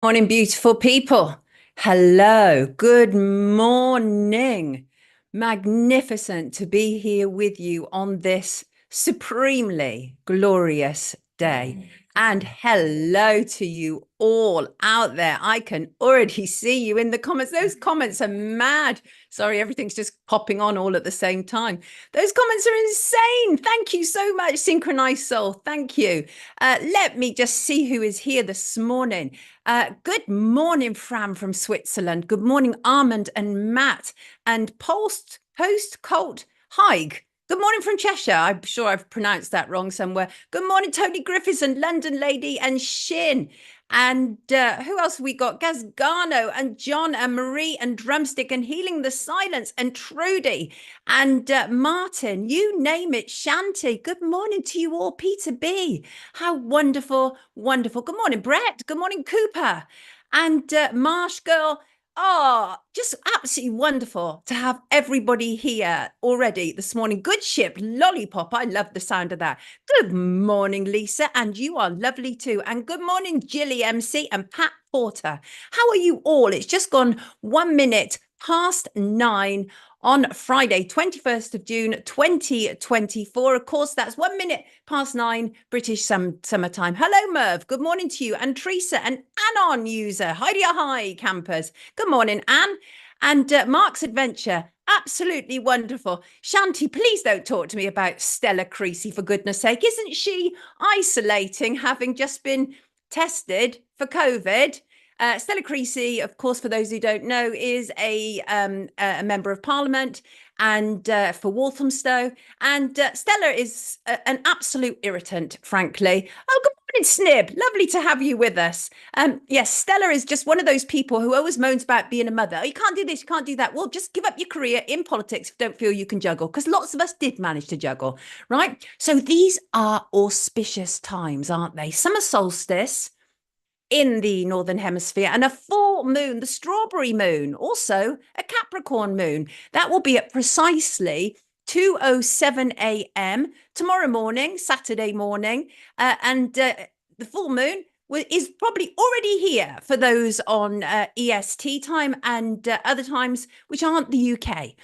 Morning, beautiful people. Hello, good morning. Magnificent to be here with you on this supremely glorious day. And hello to you all out there. I can already see you in the comments. Those comments are mad. Sorry, everything's just popping on all at the same time. Those comments are insane. Thank you so much, Synchronized Soul. Thank you. Let me just see who is here this morning. Good morning, Fran from Switzerland. Good morning, Armand and Matt. And Post Colt Haig. Good morning from Cheshire. I'm sure I've pronounced that wrong somewhere. Good morning, Tony Griffiths and London Lady and Shin. And who else we got? Gazgano and John and Marie and Drumstick and Healing the Silence and Trudy and Martin, you name it, Shanti. Good morning to you all. Peter B. How wonderful, wonderful. Good morning, Brett. Good morning, Cooper. And Marsh Girl. Oh, just absolutely wonderful to have everybody here already this morning. Good ship, Lollipop. I love the sound of that. Good morning, Lisa. And you are lovely too. And good morning, Jilly MC and Pat Porter. How are you all? It's just gone 1 minute past 9 on Friday, 21st of June, 2024. Of course, that's 1 minute past 9 British summertime. Hello, Merv. Good morning to you. And Teresa, an Anon user. Hi, campers. Good morning, Anne. And Mark's Adventure. Absolutely wonderful. Shanti, please don't talk to me about Stella Creasy, for goodness sake. Isn't she isolating, having just been tested for COVID? Stella Creasy, of course, for those who don't know, is a member of Parliament and for Walthamstow. And Stella is an absolute irritant, frankly. Oh, good morning, Snib. Lovely to have you with us. Yes, Stella is just one of those people who always moans about being a mother. Oh, you can't do this, you can't do that. Well, just give up your career in politics if you don't feel you can juggle, because lots of us did manage to juggle, right? So these are auspicious times, aren't they? Summer solstice in the Northern Hemisphere and a full moon, the strawberry moon, also a Capricorn moon. That will be at precisely 2:07 a.m. tomorrow morning, Saturday morning. And the full moon is probably already here for those on EST time and other times which aren't the UK.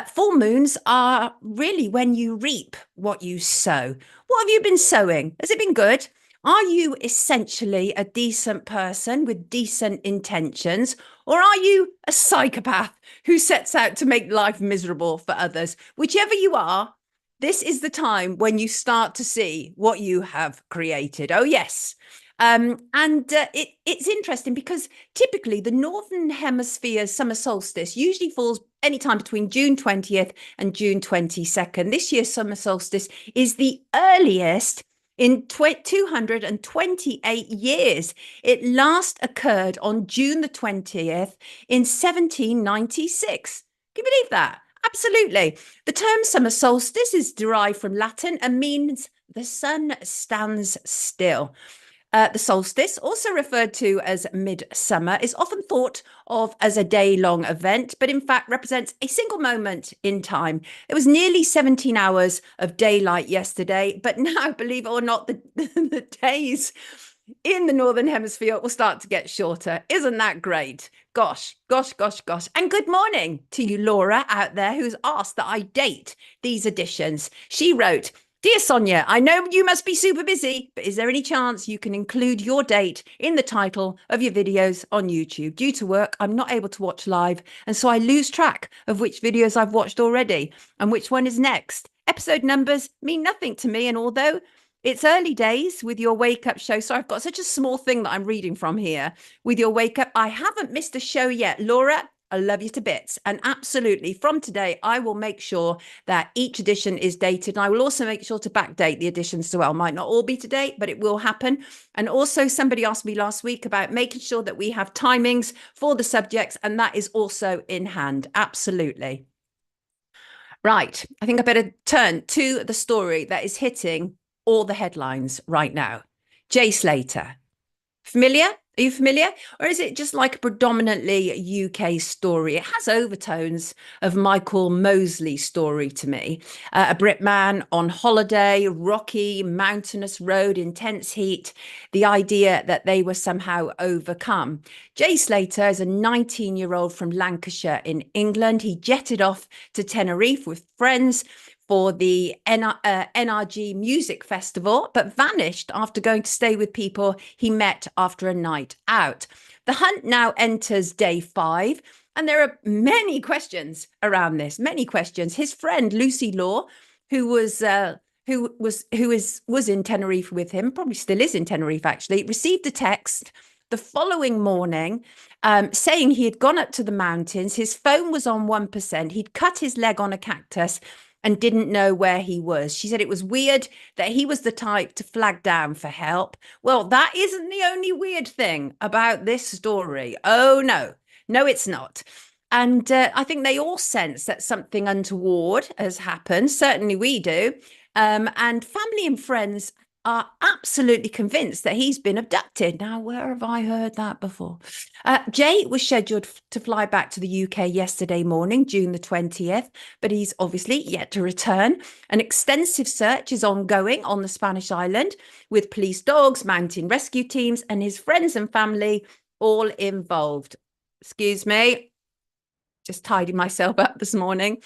Full moons are really when you reap what you sow. What have you been sowing? Has it been good? Are you essentially a decent person with decent intentions, or are you a psychopath who sets out to make life miserable for others? Whichever you are, this is the time when you start to see what you have created. Oh, yes. It's interesting because typically the Northern Hemisphere's summer solstice usually falls anytime between June 20th and June 22nd. This year's summer solstice is the earliest in 228 years. It last occurred on June the 20th in 1796. Can you believe that? Absolutely. The term summer solstice is derived from Latin and means the sun stands still. The solstice, also referred to as midsummer, is often thought of as a day-long event, but in fact represents a single moment in time. It was nearly 17 hours of daylight yesterday, but now, believe it or not, the days in the Northern Hemisphere will start to get shorter. Isn't that great? Gosh. And good morning to you, Laura, out there, who's asked that I date these editions. She wrote, "Dear Sonia, I know you must be super busy, but is there any chance you can include your date in the title of your videos on YouTube? Due to work, I'm not able to watch live, and so I lose track of which videos I've watched already and which one is next. Episode numbers mean nothing to me, and although it's early days with your wake up show, so I've got such a small thing that I'm reading from here. With your wake up, I haven't missed a show yet. Laura, I love you to bits. And absolutely, from today, I will make sure that each edition is dated. And I will also make sure to backdate the editions as well. Might not all be to date, but it will happen. And also, somebody asked me last week about making sure that we have timings for the subjects, and that is also in hand. Absolutely. Right. I think I better turn to the story that is hitting all the headlines right now. Jay Slater. Familiar? Are you familiar? Or is it just like a predominantly UK story? It has overtones of Michael Mosley's story to me. A Brit man on holiday, rocky, mountainous road, intense heat, the idea that they were somehow overcome. Jay Slater is a 19-year-old from Lancashire in England. He jetted off to Tenerife with friends for the NRG Music Festival, but vanished after going to stay with people he met after a night out. The hunt now enters day 5, and there are many questions around this. Many questions. His friend Lucy Law, who was was in Tenerife with him, probably still is in Tenerife actually, received a text the following morning saying he had gone up to the mountains. His phone was on 1%. He'd cut his leg on a cactus and didn't know where he was. She said it was weird that he was the type to flag down for help. Well, that isn't the only weird thing about this story. Oh, no. No, it's not. And I think they all sense that something untoward has happened. Certainly we do. And family and friends are absolutely convinced that he's been abducted. Now, where have I heard that before? Jay was scheduled to fly back to the UK yesterday morning, June the 20th, but he's obviously yet to return. An extensive search is ongoing on the Spanish island with police dogs, mountain rescue teams, and his friends and family all involved. Excuse me, just tidying myself up this morning.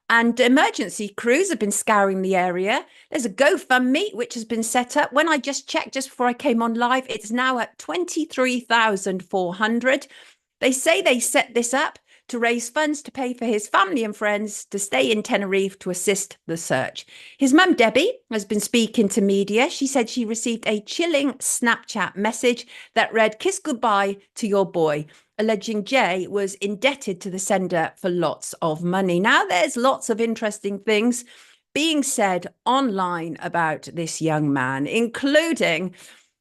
And emergency crews have been scouring the area. There's a GoFundMe which has been set up. When I just checked just before I came on live, it's now at 23,400. They say they set this up to raise funds to pay for his family and friends to stay in Tenerife to assist the search. His mum, Debbie, has been speaking to media. She said she received a chilling Snapchat message that read, "Kiss goodbye to your boy," alleging Jay was indebted to the sender for lots of money. Now, there's lots of interesting things being said online about this young man, including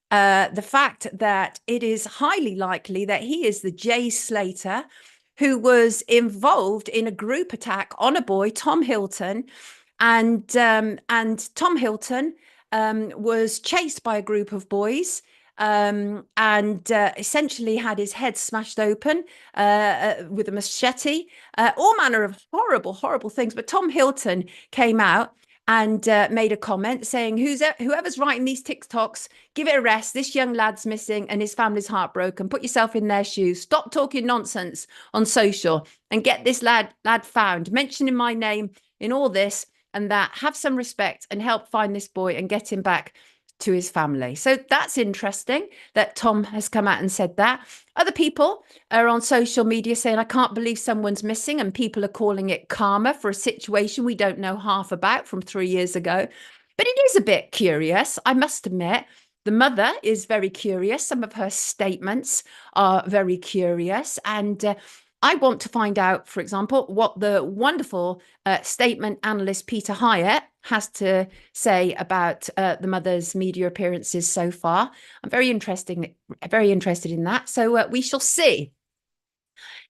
the fact that it is highly likely that he is the Jay Slater who was involved in a group attack on a boy, Tom Hilton, and Tom Hilton was chased by a group of boys and essentially had his head smashed open with a machete, all manner of horrible, horrible things. But Tom Hilton came out and made a comment saying, whoever's writing these TikToks, give it a rest. This young lad's missing and his family's heartbroken. Put yourself in their shoes. Stop talking nonsense on social and get this lad found. Mentioning my name in all this and that. Have some respect and help find this boy and get him back to his family. So that's interesting that Tom has come out and said that. Other people are on social media saying, I can't believe someone's missing, and people are calling it karma for a situation we don't know half about from 3 years ago. But it is a bit curious, I must admit. The mother is very curious. Some of her statements are very curious. And I want to find out, for example, what the wonderful statement analyst Peter Hyatt has to say about the mother's media appearances so far. I'm very interested in that. So we shall see.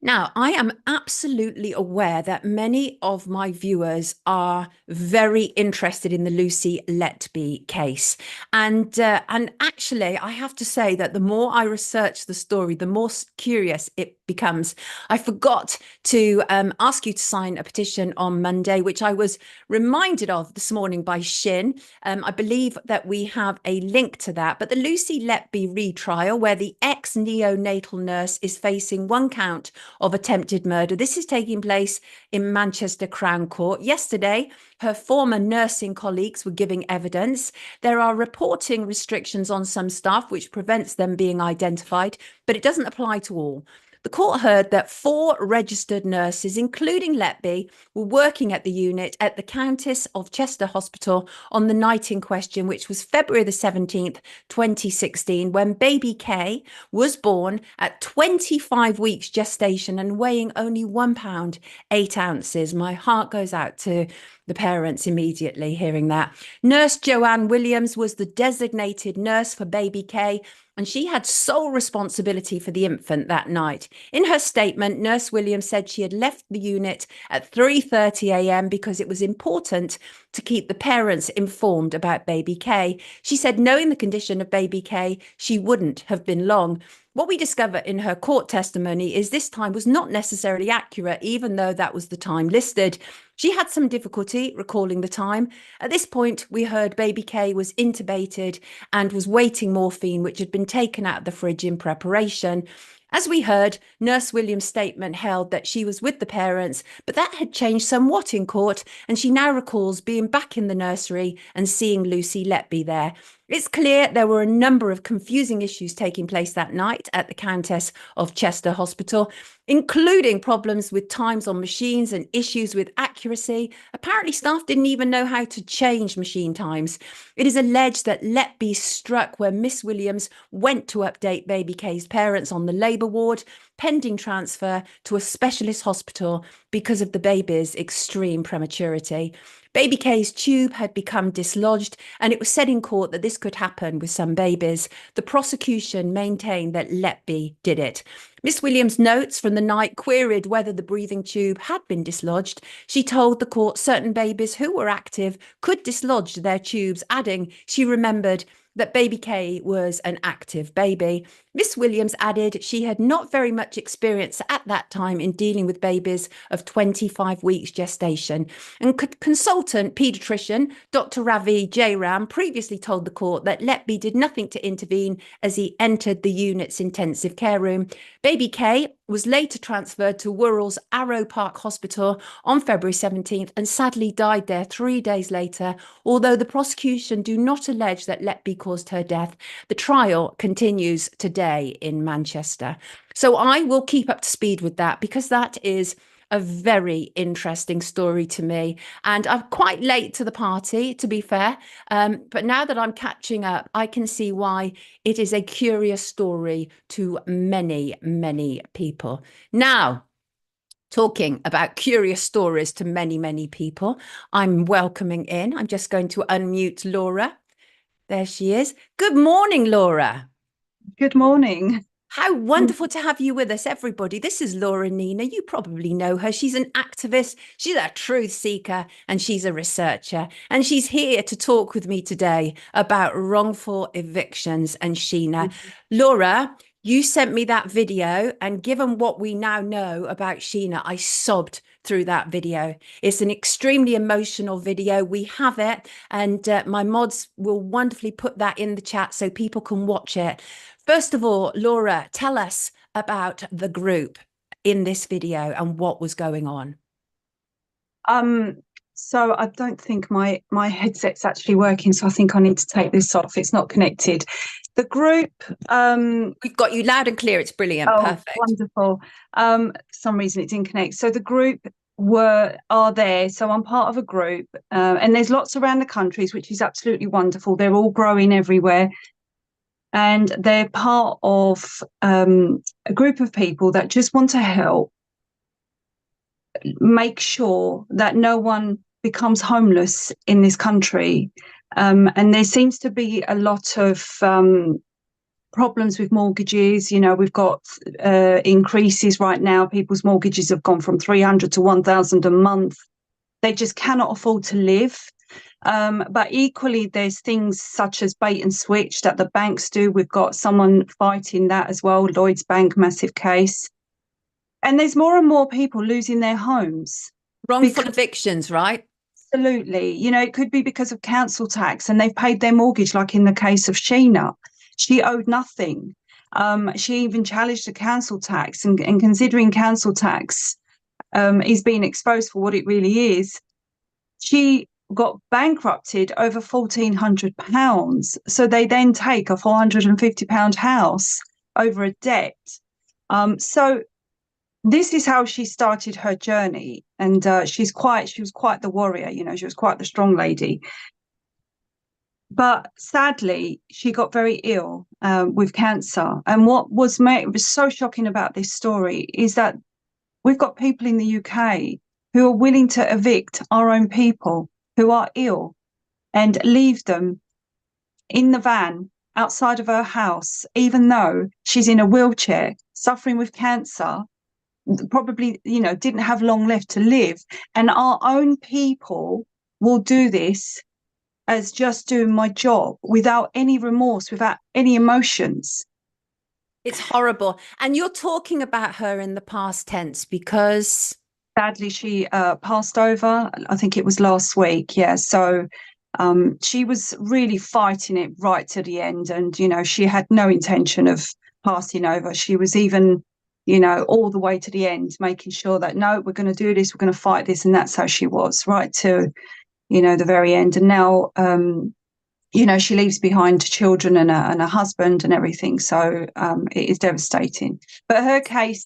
Now, I am absolutely aware that many of my viewers are very interested in the Lucy Letby case. And actually, I have to say that the more I research the story, the more curious it becomes. I forgot to ask you to sign a petition on Monday, which I was reminded of this morning by Shin. I believe that we have a link to that. But the Lucy Letby retrial, where the ex-neonatal nurse is facing 1 count of attempted murder. This is taking place in Manchester Crown Court. Yesterday, her former nursing colleagues were giving evidence. There are reporting restrictions on some staff, which prevents them being identified, but it doesn't apply to all. The court heard that 4 registered nurses, including Letby, were working at the unit at the Countess of Chester Hospital on the night in question, which was February the 17th, 2016, when baby Kay was born at 25 weeks gestation and weighing only 1 pound, 8 ounces. My heart goes out to the parents immediately hearing that. Nurse Joanne Williams was the designated nurse for baby Kay, and she had sole responsibility for the infant that night. In her statement, Nurse Williams said she had left the unit at 3:30 a.m. because it was important to keep the parents informed about baby Kay. She said, knowing the condition of baby Kay, she wouldn't have been long. What we discover in her court testimony is this time was not necessarily accurate, even though that was the time listed. She had some difficulty recalling the time. At this point, we heard baby K was intubated and was waiting morphine, which had been taken out of the fridge in preparation. As we heard, Nurse Williams' statement held that she was with the parents, but that had changed somewhat in court, and she now recalls being back in the nursery and seeing Lucy Letby there. It's clear there were a number of confusing issues taking place that night at the Countess of Chester Hospital, including problems with times on machines and issues with accuracy. Apparently, staff didn't even know how to change machine times. It is alleged that Letby struck where Miss Williams went to update baby K's parents on the labour ward, pending transfer to a specialist hospital because of the baby's extreme prematurity. Baby K's tube had become dislodged, and it was said in court that this could happen with some babies. The prosecution maintained that Letby did it. Miss Williams' notes from the night queried whether the breathing tube had been dislodged. She told the court certain babies who were active could dislodge their tubes, adding she remembered that baby K was an active baby. Miss Williams added she had not very much experience at that time in dealing with babies of 25 weeks gestation. And consultant paediatrician Dr. Ravi Jairam previously told the court that Letby did nothing to intervene as he entered the unit's intensive care room. Baby K was later transferred to Wirral's Arrow Park Hospital on February 17th and sadly died there 3 days later. Although the prosecution do not allege that Letby caused her death, the trial continues today in Manchester. So I will keep up to speed with that because that is a very interesting story to me. And I'm quite late to the party, to be fair. But now that I'm catching up, I can see why it is a curious story to many, many people. Now, talking about curious stories to many, many people, I'm welcoming in. I'm just going to unmute Laura. There she is. Good morning, Laura. Good morning. How wonderful to have you with us, everybody. This is Laura Nina. You probably know her. She's an activist, she's a truth seeker, and she's a researcher. And she's here to talk with me today about wrongful evictions and Sheena. Laura, you sent me that video, and given what we now know about Sheena, I sobbed through that video. It's an extremely emotional video. We have it, and my mods will wonderfully put that in the chat so people can watch it. First of all, Laura, tell us about the group in this video and what was going on. So I don't think my headset's actually working, so I think I need to take this off. It's not connected. The group, we've got you loud and clear. It's brilliant. Oh, perfect. Wonderful. For some reason it didn't connect. So the group are there. So I'm part of a group, and there's lots around the countries, which is absolutely wonderful. They're all growing everywhere. And they're part of a group of people that just want to help make sure that no one becomes homeless in this country. And there seems to be a lot of problems with mortgages. You know, we've got increases right now. People's mortgages have gone from 300 to 1,000 a month. They just cannot afford to live. But equally, there's things such as bait and switch that the banks do. We've got someone fighting that as well, Lloyd's Bank, massive case. And there's more and more people losing their homes. Wrongful evictions, right? Absolutely. You know, it could be because of council tax and they've paid their mortgage, like in the case of Sheena. She owed nothing. She even challenged the council tax, and considering council tax is being exposed for what it really is, she got bankrupted over £1,400. So they then take a £450 house over a debt. So this is how she started her journey, and she was quite the warrior. You know, she was quite the strong lady. But sadly, she got very ill with cancer. And what was so shocking about this story is that we've got people in the UK who are willing to evict our own people who are ill and leave them in the van outside of her house, even though she's in a wheelchair, suffering with cancer, probably, you know, didn't have long left to live. And our own people will do this as just doing my job without any remorse, without any emotions. It's horrible. And you're talking about her in the past tense because Sadly, she passed over. I think it was last week. Yeah. So she was really fighting it right to the end. And, she had no intention of passing over. She was even, all the way to the end, making sure that, no, we're going to do this, we're going to fight this. And that's how she was right to, the very end. And now, she leaves behind children and a husband and everything. So it is devastating. But her case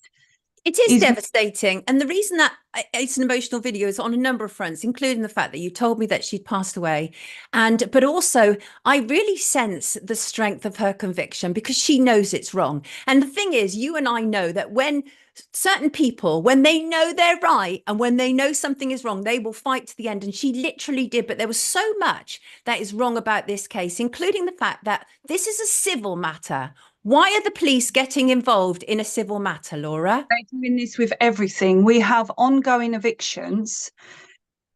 it is is. devastating. And the reason that it's an emotional video is on a number of fronts, including the fact that you told me that she'd passed away. But also, I really sense the strength of her conviction because she knows it's wrong. And the thing is, you and I know that when certain people, when they know they're right and when they know something is wrong, they will fight to the end. And she literally did. But there was so much that is wrong about this case, including the fact that this is a civil matter. Why are the police getting involved in a civil matter, Laura? They're doing this with everything. We have ongoing evictions,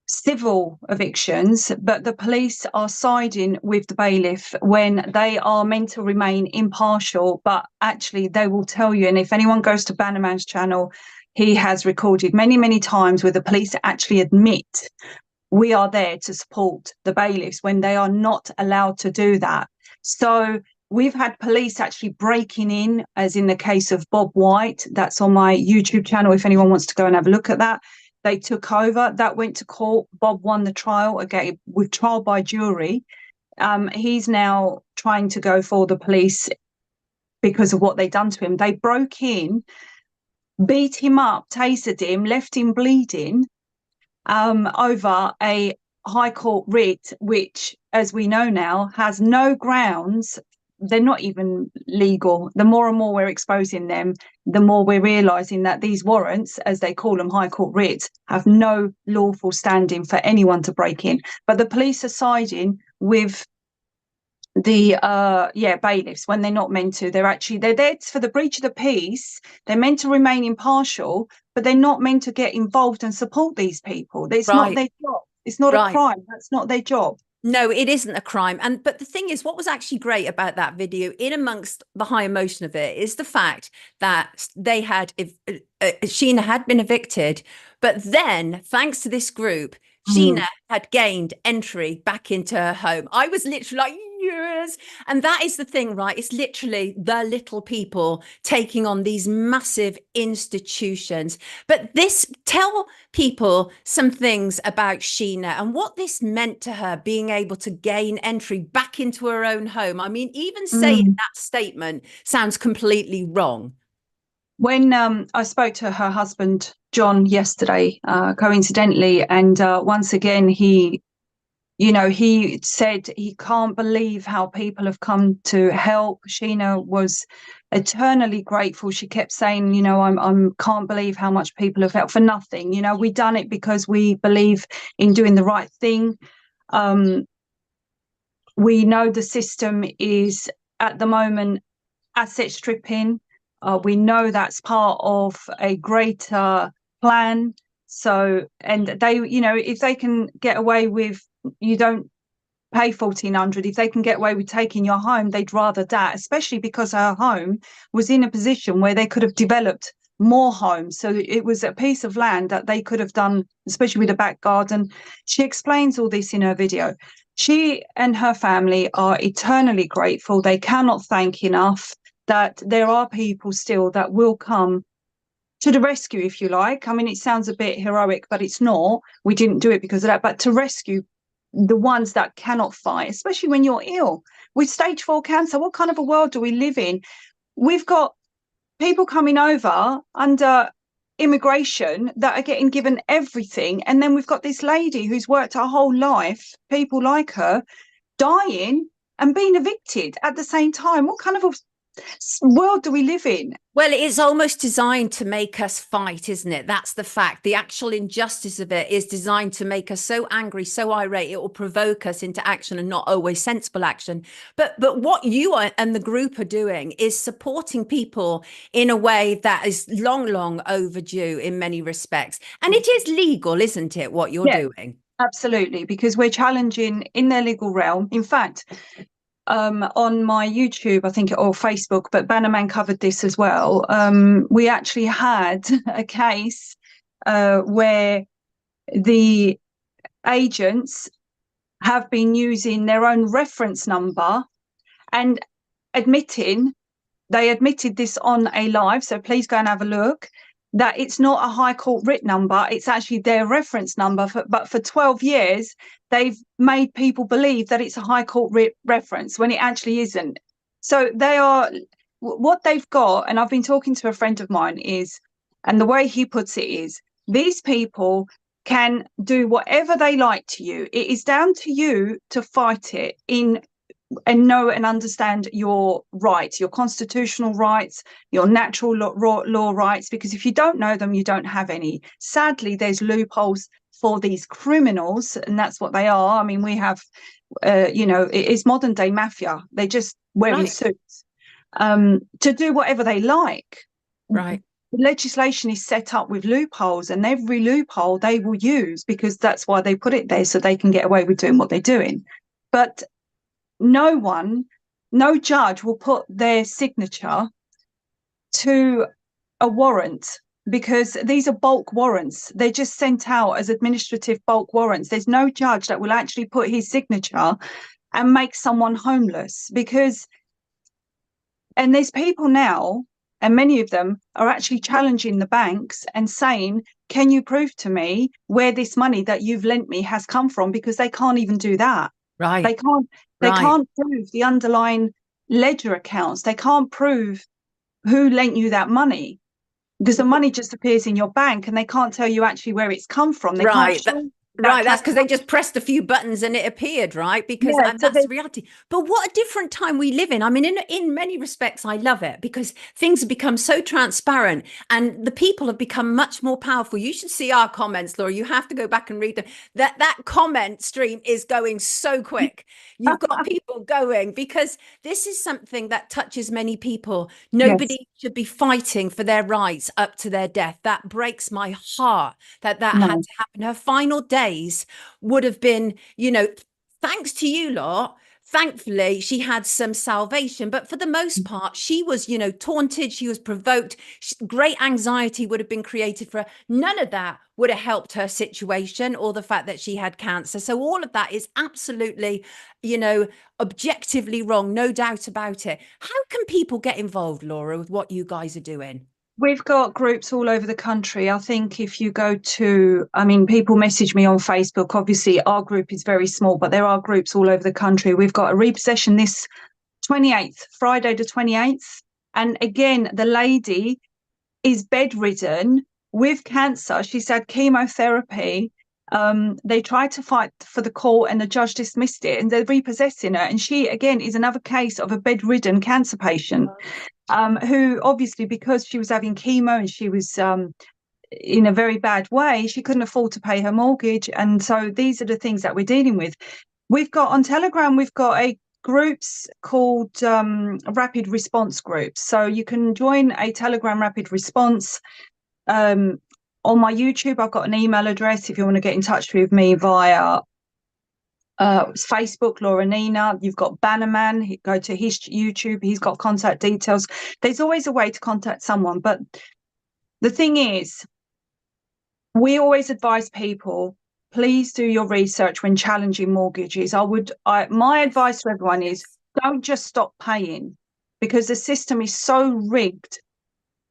civil evictions, but the police are siding with the bailiff when they are meant to remain impartial, but actually they will tell you. And if anyone goes to Bannerman's channel, he has recorded many, many times where the police actually admit we are there to support the bailiffs when they are not allowed to do that. So we've had police actually breaking in, as in the case of Bob White. That's on my YouTube channel if anyone wants to go and have a look at that. They took over. That went to court. Bob won the trial again with trial by jury. He's now trying to go for the police because of what they've done to him. They broke in, beat him up, tasered him, left him bleeding over a High Court writ, which, as we know now, has no grounds. They're not even legal. The more and more we're exposing them, the more we're realising that these warrants, as they call them, High Court writs, have no lawful standing for anyone to break in. But the police are siding with the bailiffs when they're not meant to. They're there for the breach of the peace. They're meant to remain impartial, but they're not meant to get involved and support these people. It's not their job. It's not a crime. That's not their job. No, it isn't a crime. But the thing is, what was actually great about that video, in amongst the high emotion of it, is the fact that they had, Sheena had been evicted, but then, thanks to this group, Sheena had gained entry back into her home. I was literally like, yes. And that is the thing, right? It's literally the little people taking on these massive institutions. But tell people some things about Sheena and what this meant to her, being able to gain entry back into her own home. I mean, even saying that statement sounds completely wrong. When I spoke to her husband, John, yesterday, coincidentally, and once again, he said he can't believe how people have come to help. Sheena was eternally grateful. She kept saying, I can't believe how much people have helped for nothing. We done it because we believe in doing the right thing. We know the system is at the moment asset stripping. We know that's part of a greater plan. So, and they, if they can get away with, you don't pay 1,400, if they can get away with taking your home, they'd rather that, especially because her home was in a position where they could have developed more homes. So it was a piece of land that they could have done, especially with a back garden. She explains all this in her video. She and her family are eternally grateful. They cannot thank enough that there are people still that will come to the rescue, if you like. I mean, it sounds a bit heroic, but it's not. We didn't do it because of that, but to rescue the ones that cannot fight, especially when you're ill with stage 4 cancer. What kind of a world do we live in? We've got people coming over under immigration that are getting given everything, and then we've got this lady who's worked her whole life, people like her, dying and being evicted at the same time. What kind of a world do we live in? Well, it's almost designed to make us fight, isn't it? That's the fact. The actual injustice of it is designed to make us so angry, so irate, it will provoke us into action, and not always sensible action. But what you and the group are doing is supporting people in a way that is long overdue in many respects. And it is legal, isn't it, what you're doing? Absolutely, because we're challenging in their legal realm. In fact, on my YouTube, I think, or Facebook, but Bannerman covered this as well. We actually had a case where the agents have been using their own reference number and they admitted this on a live, so please go and have a look, that it's not a High Court writ number, it's actually their reference number. But for 12 years, they've made people believe that it's a High Court writ reference when it actually isn't. So what they've got, and I've been talking to a friend of mine, and the way he puts it is, these people can do whatever they like to you. It is down to you to fight it and know and understand your rights, your constitutional rights, your natural law rights, because if you don't know them, you don't have any. Sadly, there's loopholes for these criminals, and that's what they are. I mean, we have, it is modern day mafia. They're just wearing suits to do whatever they like. Right. The legislation is set up with loopholes, and every loophole they will use, because that's why they put it there, so they can get away with doing what they're doing. But no judge will put their signature to a warrant, because these are bulk warrants. They're just sent out as administrative bulk warrants. There's no judge that will actually put his signature and make someone homeless, and there's people now, and many of them are actually challenging the banks and saying, can you prove to me where this money that you've lent me has come from? Because they can't even do that. Right. They can't prove the underlying ledger accounts. They can't prove who lent you that money, because the money just appears in your bank and they can't tell you actually where it's come from. They can't show that's because they just pressed a few buttons and it appeared, right? Because that's the reality. But what a different time we live in. I mean, in many respects, I love it, because things have become so transparent and the people have become much more powerful. You should see our comments, Laura. You have to go back and read them. That comment stream is going so quick. You've got people going, because this is something that touches many people. Nobody should be fighting for their rights up to their death. That breaks my heart that had to happen. Her final days would have been, thanks to you lot, thankfully she had some salvation, but for the most part she was, taunted, she was provoked, great anxiety would have been created for her. None of that would have helped her situation, or the fact that she had cancer. So all of that is absolutely, objectively wrong, no doubt about it. How can people get involved, Laura, with what you guys are doing? We've got groups all over the country. I think if you go to, people message me on Facebook. Obviously, our group is very small, but there are groups all over the country. We've got a repossession this 28th, Friday the 28th. And again, the lady is bedridden with cancer. She's had chemotherapy. They tried to fight for the court and the judge dismissed it, and they're repossessing her. And she, again, is another case of a bedridden cancer patient. Who obviously, because she was having chemo and she was in a very bad way, she couldn't afford to pay her mortgage. And so these are the things that we're dealing with. We've got on Telegram, we've got a groups called rapid response groups. So you can join a Telegram rapid response. On my YouTube, I've got an email address if you want to get in touch with me via Facebook, Laura Nina. You've got Bannerman, go to his YouTube, he's got contact details. There's always a way to contact someone, but the thing is, we always advise people, please do your research when challenging mortgages. My advice to everyone is, don't just stop paying, because the system is so rigged.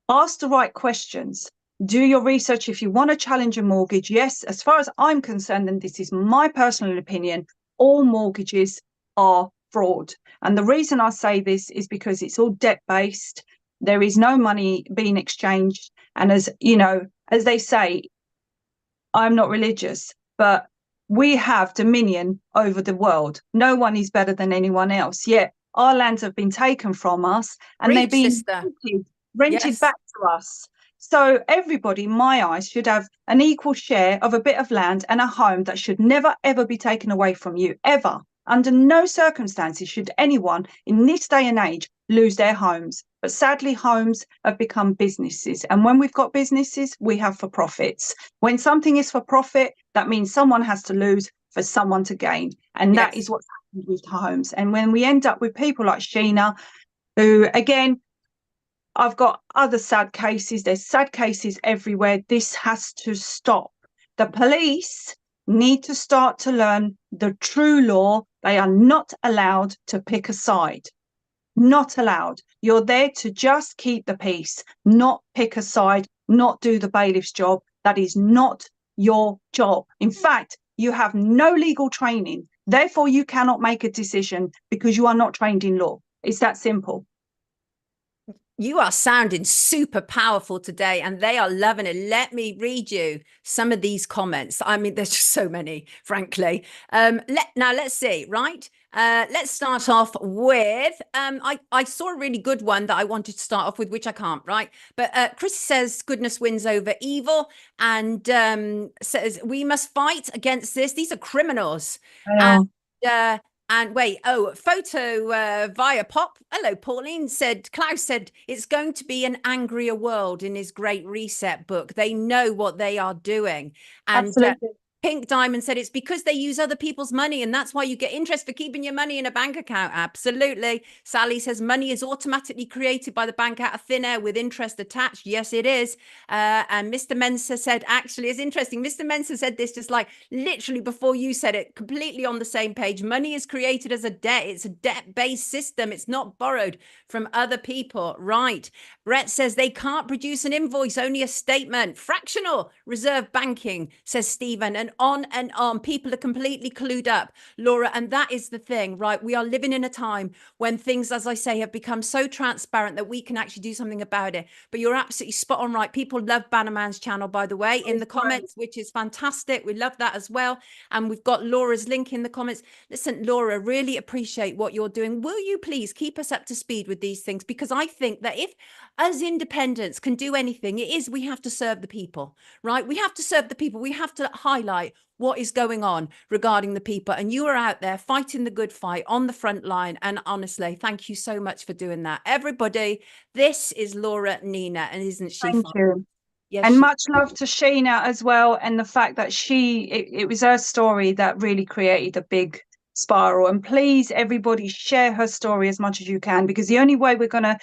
Ask the right questions. Do your research if you want to challenge a mortgage. Yes, as far as I'm concerned, and this is my personal opinion, all mortgages are fraud. And the reason I say this is because it's all debt-based. There is no money being exchanged. And as they say, I'm not religious, but we have dominion over the world. No one is better than anyone else. Yet our lands have been taken from us and they've been rented back to us. So everybody, in my eyes, should have an equal share of a bit of land and a home that should never, ever be taken away from you, ever. Under no circumstances should anyone in this day and age lose their homes. But sadly, homes have become businesses. And when we've got businesses, we have for profits. When something is for profit, that means someone has to lose for someone to gain. And that is what's with homes. And when we end up with people like Sheena, who, again, I've got other sad cases. There's sad cases everywhere. This has to stop. The police need to start to learn the true law. They are not allowed to pick a side. Not allowed. You're there to just keep the peace, not pick a side, not do the bailiff's job. That is not your job. In fact, you have no legal training. Therefore, you cannot make a decision because you are not trained in law. It's that simple. You are sounding super powerful today, and they are loving it. Let me read you some of these comments. I mean, there's just so many, frankly. Now let's see, right? Let's start off with, I saw a really good one that I wanted to start off with, which I can't, right? But Chris says, goodness wins over evil, and says, we must fight against this. These are criminals. They And are. and wait, photo via pop. Hello, Pauline said, Klaus said, it's going to be an angrier world in his Great Reset book. They know what they are doing. And Absolutely. Pink Diamond said, it's because they use other people's money and that's why you get interest for keeping your money in a bank account. Absolutely. Sally says, money is automatically created by the bank out of thin air with interest attached. Yes, it is. And Mr. Mensa said, actually, it's interesting. Mr. Mensa said this just like literally before you said it, completely on the same page. Money is created as a debt. It's a debt-based system. It's not borrowed from other people. Right. Brett says they can't produce an invoice, only a statement. Fractional reserve banking, says Stephen. And on. People are completely clued up, Laura. And that is the thing, right? We are living in a time when things, as I say, have become so transparent that we can actually do something about it. But you're absolutely spot on, right? People love Bannerman's channel, by the way, in the comments, which is fantastic. We love that as well. And we've got Laura's link in the comments. Listen, Laura, really appreciate what you're doing. Will you please keep us up to speed with these things? Because I think that if us independents can do anything, it is we have to serve the people, right? We have to serve the people. We have to highlight what is going on regarding the people. And you are out there fighting the good fight on the front line. And honestly, thank you so much for doing that. Everybody, this is Laura Nina, and isn't she Thank fun? you. Yes, And she. much love to Sheena as well. And the fact that it was her story that really created a big spiral. And please, everybody, share her story as much as you can, because the only way we're going to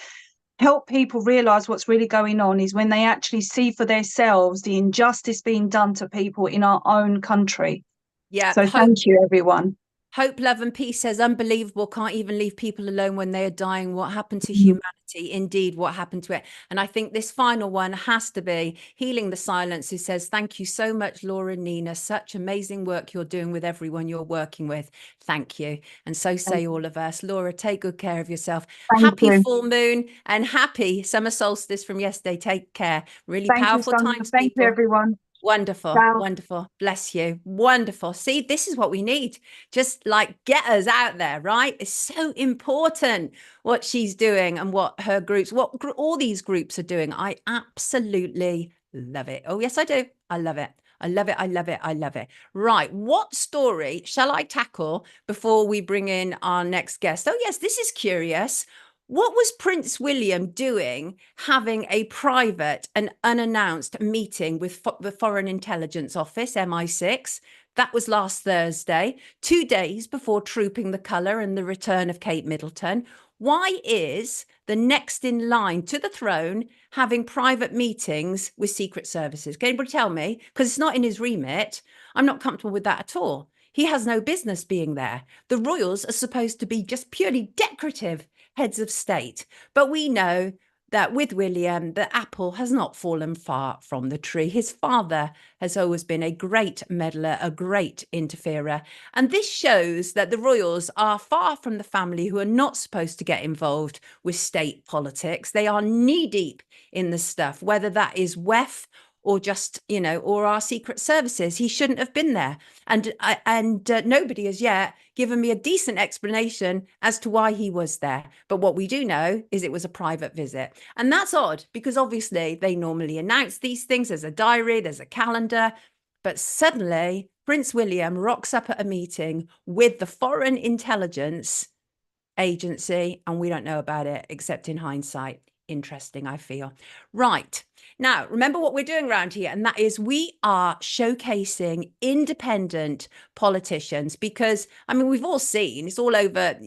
help people realize what's really going on is when they actually see for themselves the injustice being done to people in our own country. Yeah, So thank you, everyone. Hope, Love and Peace says, unbelievable. Can't even leave people alone when they are dying. What happened to Mm. humanity? Indeed, what happened to it? And I think this final one has to be Healing the Silence, who says, thank you so much, Laura and Nina. Such amazing work you're doing with everyone you're working with. Thank you. And so say all of us. Laura, take good care of yourself. Thank Happy you. full moon and happy summer solstice from yesterday. Take care. Really Thank you, powerful Sonia. times, Thank you, people. everyone. Wonderful, Ciao. wonderful. Bless you. Wonderful. See, this is what we need. Just like get us out there, right? It's so important what she's doing and what her groups, what all these groups are doing. I absolutely love it. Oh, yes, I do. I love it. I love it. I love it. I love it. Right. What story shall I tackle before we bring in our next guest? Oh, yes, this is curious. What was Prince William doing having a private and unannounced meeting with the Foreign Intelligence Office, MI6? That was last Thursday, 2 days before Trooping the Colour and the return of Kate Middleton. Why is the next in line to the throne having private meetings with secret services? Can anybody tell me? Because it's not in his remit. I'm not comfortable with that at all. He has no business being there. The royals are supposed to be just purely decorative heads of state. But we know that with William, the apple has not fallen far from the tree. His father has always been a great meddler, a great interferer. And this shows that the royals are far from the family who are not supposed to get involved with state politics. They are knee deep in the stuff, whether that is WEF or just, or our secret services. He shouldn't have been there. And nobody has yet given me a decent explanation as to why he was there. But what we do know is it was a private visit. And that's odd because obviously they normally announce these things. There's a diary, there's a calendar. But suddenly Prince William rocks up at a meeting with the Foreign Intelligence Agency, and we don't know about it except in hindsight. Interesting, I feel. Right. Now, remember what we're doing around here, and that is we are showcasing independent politicians because, I mean, we've all seen it's all over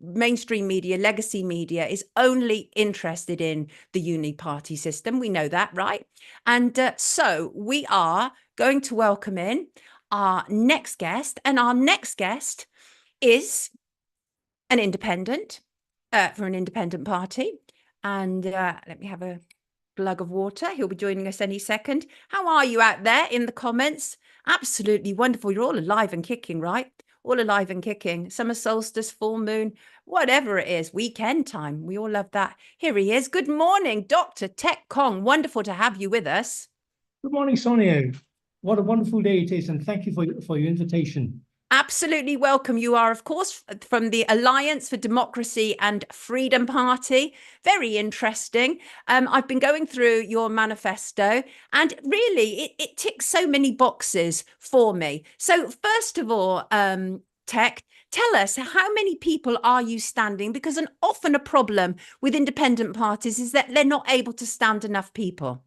mainstream media, legacy media is only interested in the uniparty system. We know that, right? And so we are going to welcome in our next guest, and our next guest is an independent for an independent party. And let me have a glug of water. He'll be joining us any second. How are you out there in the comments? Absolutely wonderful. You're all alive and kicking, right? All alive and kicking. Summer solstice, full moon, whatever it is, weekend time. We all love that. Here he is. Good morning, Dr. Tek Kong. Wonderful to have you with us. Good morning, Sonia. What a wonderful day it is, and thank you for your invitation. Absolutely welcome. You are, of course, from the Alliance for Democracy and Freedom Party. Very interesting. I've been going through your manifesto, and really, it ticks so many boxes for me. So, first of all, Tek, tell us, how many people are you standing? Because often a problem with independent parties is that they're not able to stand enough people.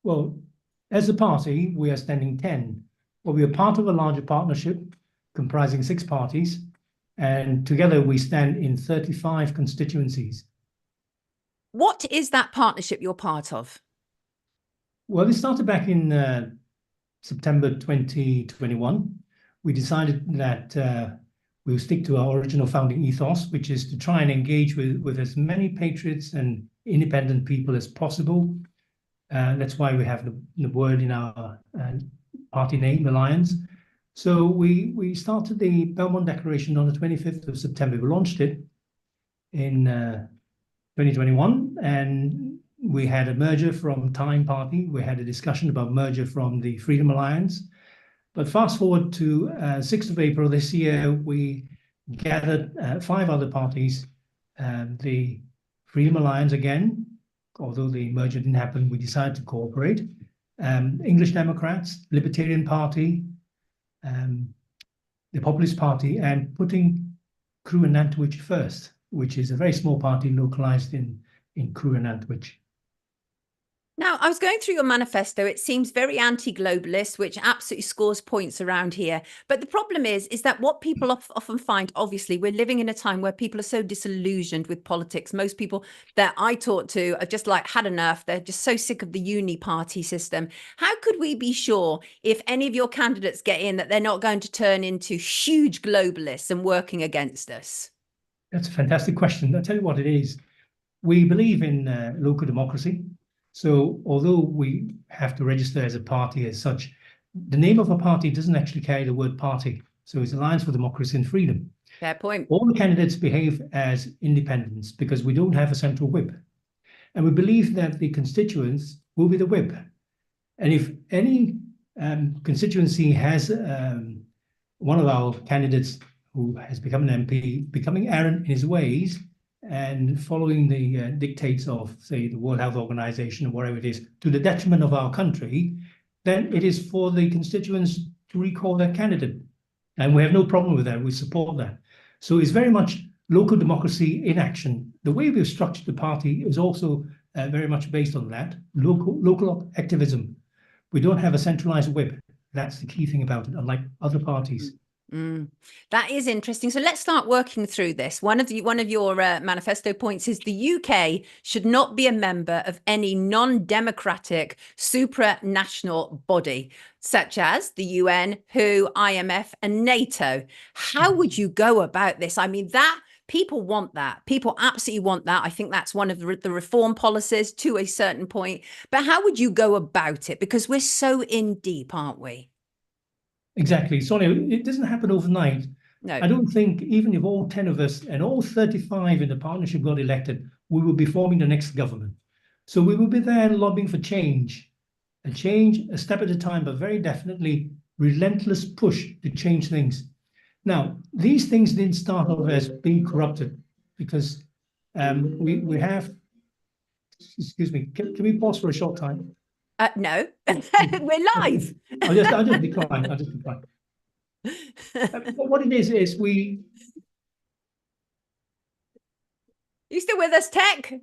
Well, as a party, we are standing 10. Well, we are part of a larger partnership comprising 6 parties, and together we stand in 35 constituencies. What is that partnership you're part of? Well, it started back in September 2021. We decided that we'll stick to our original founding ethos, which is to try and engage with as many patriots and independent people as possible. That's why we have the word in our party name, Alliance. So we started the Belmont Declaration on the 25th of September. We launched it in 2021, and we had a merger from Time Party. We had a discussion about merger from the Freedom Alliance. But fast forward to 6th of April this year, we gathered 5 other parties, the Freedom Alliance again. Although the merger didn't happen, we decided to cooperate. English Democrats, Libertarian Party, the Populist Party, and putting Crewe and Nantwich first, which is a very small party localized in Crewe and Nantwich. Now, I was going through your manifesto. It seems very anti-globalist, which absolutely scores points around here. But the problem is that what people often find, obviously, we're living in a time where people are so disillusioned with politics. Most people that I talk to are just like had enough. They're just so sick of the uni-party system. How could we be sure if any of your candidates get in that they're not going to turn into huge globalists and working against us? That's a fantastic question. I'll tell you what it is. We believe in local democracy. So although we have to register as a party as such, the name of a party doesn't actually carry the word party. So it's Alliance for Democracy and Freedom. Fair point. All the candidates behave as independents because we don't have a central whip. And we believe that the constituents will be the whip. And if any constituency has one of our candidates who has become an MP becoming arrogant in his ways, and following the dictates of, say, the World Health Organization or whatever it is, to the detriment of our country, then it is for the constituents to recall their candidate. And we have no problem with that. We support that. So it's very much local democracy in action. The way we've structured the party is also very much based on that, local activism. We don't have a centralized whip. That's the key thing about it, unlike other parties. That is interesting. So let's start working through this. One of your manifesto points is the UK should not be a member of any non-democratic supranational body, such as the UN, WHO, IMF, and NATO. How would you go about this? I mean, that people want that. People absolutely want that. I think that's one of the reform policies to a certain point. But how would you go about it? Because we're so in deep, aren't we? Exactly. Sonia, it doesn't happen overnight. No. I don't think even if all 10 of us and all 35 in the partnership got elected, we will be forming the next government. So we will be there lobbying for change, a step at a time, but very definitely relentless push to change things. Now, these things didn't start off as being corrupted because we have, excuse me, can we pause for a short time? No, we're live. I'll just decline. What it is You still with us, Tek?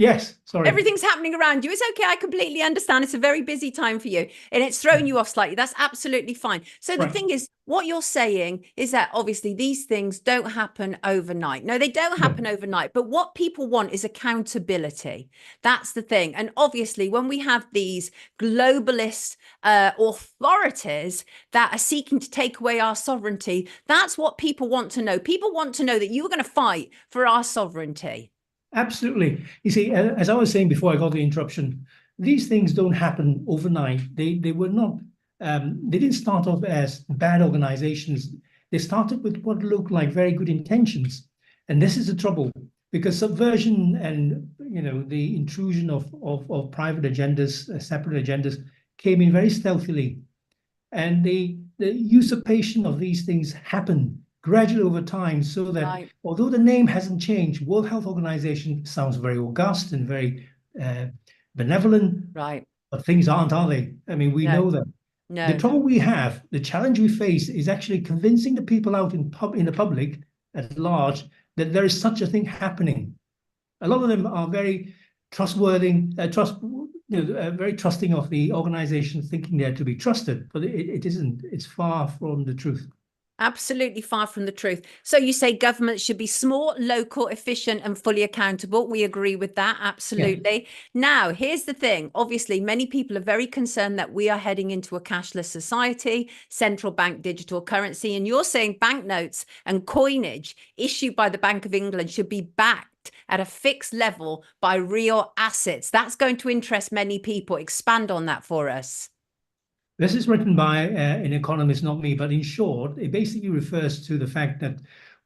Yes, sorry. Everything's happening around you. It's okay. I completely understand. It's a very busy time for you and it's thrown you off slightly. That's absolutely fine. So the thing is, what you're saying is that obviously these things don't happen overnight. No, they don't happen overnight. But what people want is accountability. That's the thing. And obviously, when we have these globalist authorities that are seeking to take away our sovereignty, that's what people want to know. People want to know that you are going to fight for our sovereignty. Absolutely. You see, as I was saying before I got the interruption, these things don't happen overnight. They were not, they didn't start off as bad organizations. They started with what looked like very good intentions. And this is the trouble, because subversion and, the intrusion of private agendas, separate agendas, came in very stealthily. And the usurpation of these things happened gradually over time, so that although the name hasn't changed, World Health Organization sounds very august and very benevolent, but things aren't, are they? I mean, we know that. The trouble we have, the challenge we face, is actually convincing the people out in the public at large that there is such a thing happening. A lot of them are very trustworthy, very trusting of the organization, thinking they're to be trusted, but it isn't. It's far from the truth. Absolutely far from the truth. So you say governments should be small, local, efficient, and fully accountable. We agree with that. Absolutely. Yeah. Now, here's the thing. Obviously, many people are very concerned that we are heading into a cashless society, central bank digital currency. And you're saying banknotes and coinage issued by the Bank of England should be backed at a fixed level by real assets. That's going to interest many people. Expand on that for us. This is written by an economist, not me, but in short, it basically refers to the fact that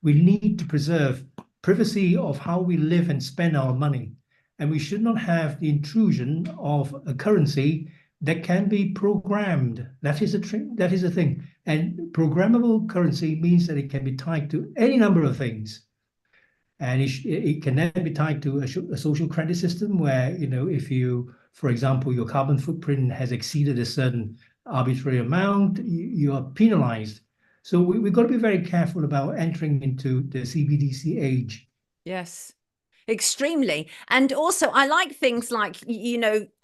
we need to preserve privacy of how we live and spend our money. And we should not have the intrusion of a currency that can be programmed. That is a thing. And programmable currency means that it can be tied to any number of things. And it can then be tied to a social credit system where, if you, for example, your carbon footprint has exceeded a certain arbitrary amount, you are penalized. So we've got to be very careful about entering into the CBDC age. Yes. Extremely. And also, I like things like,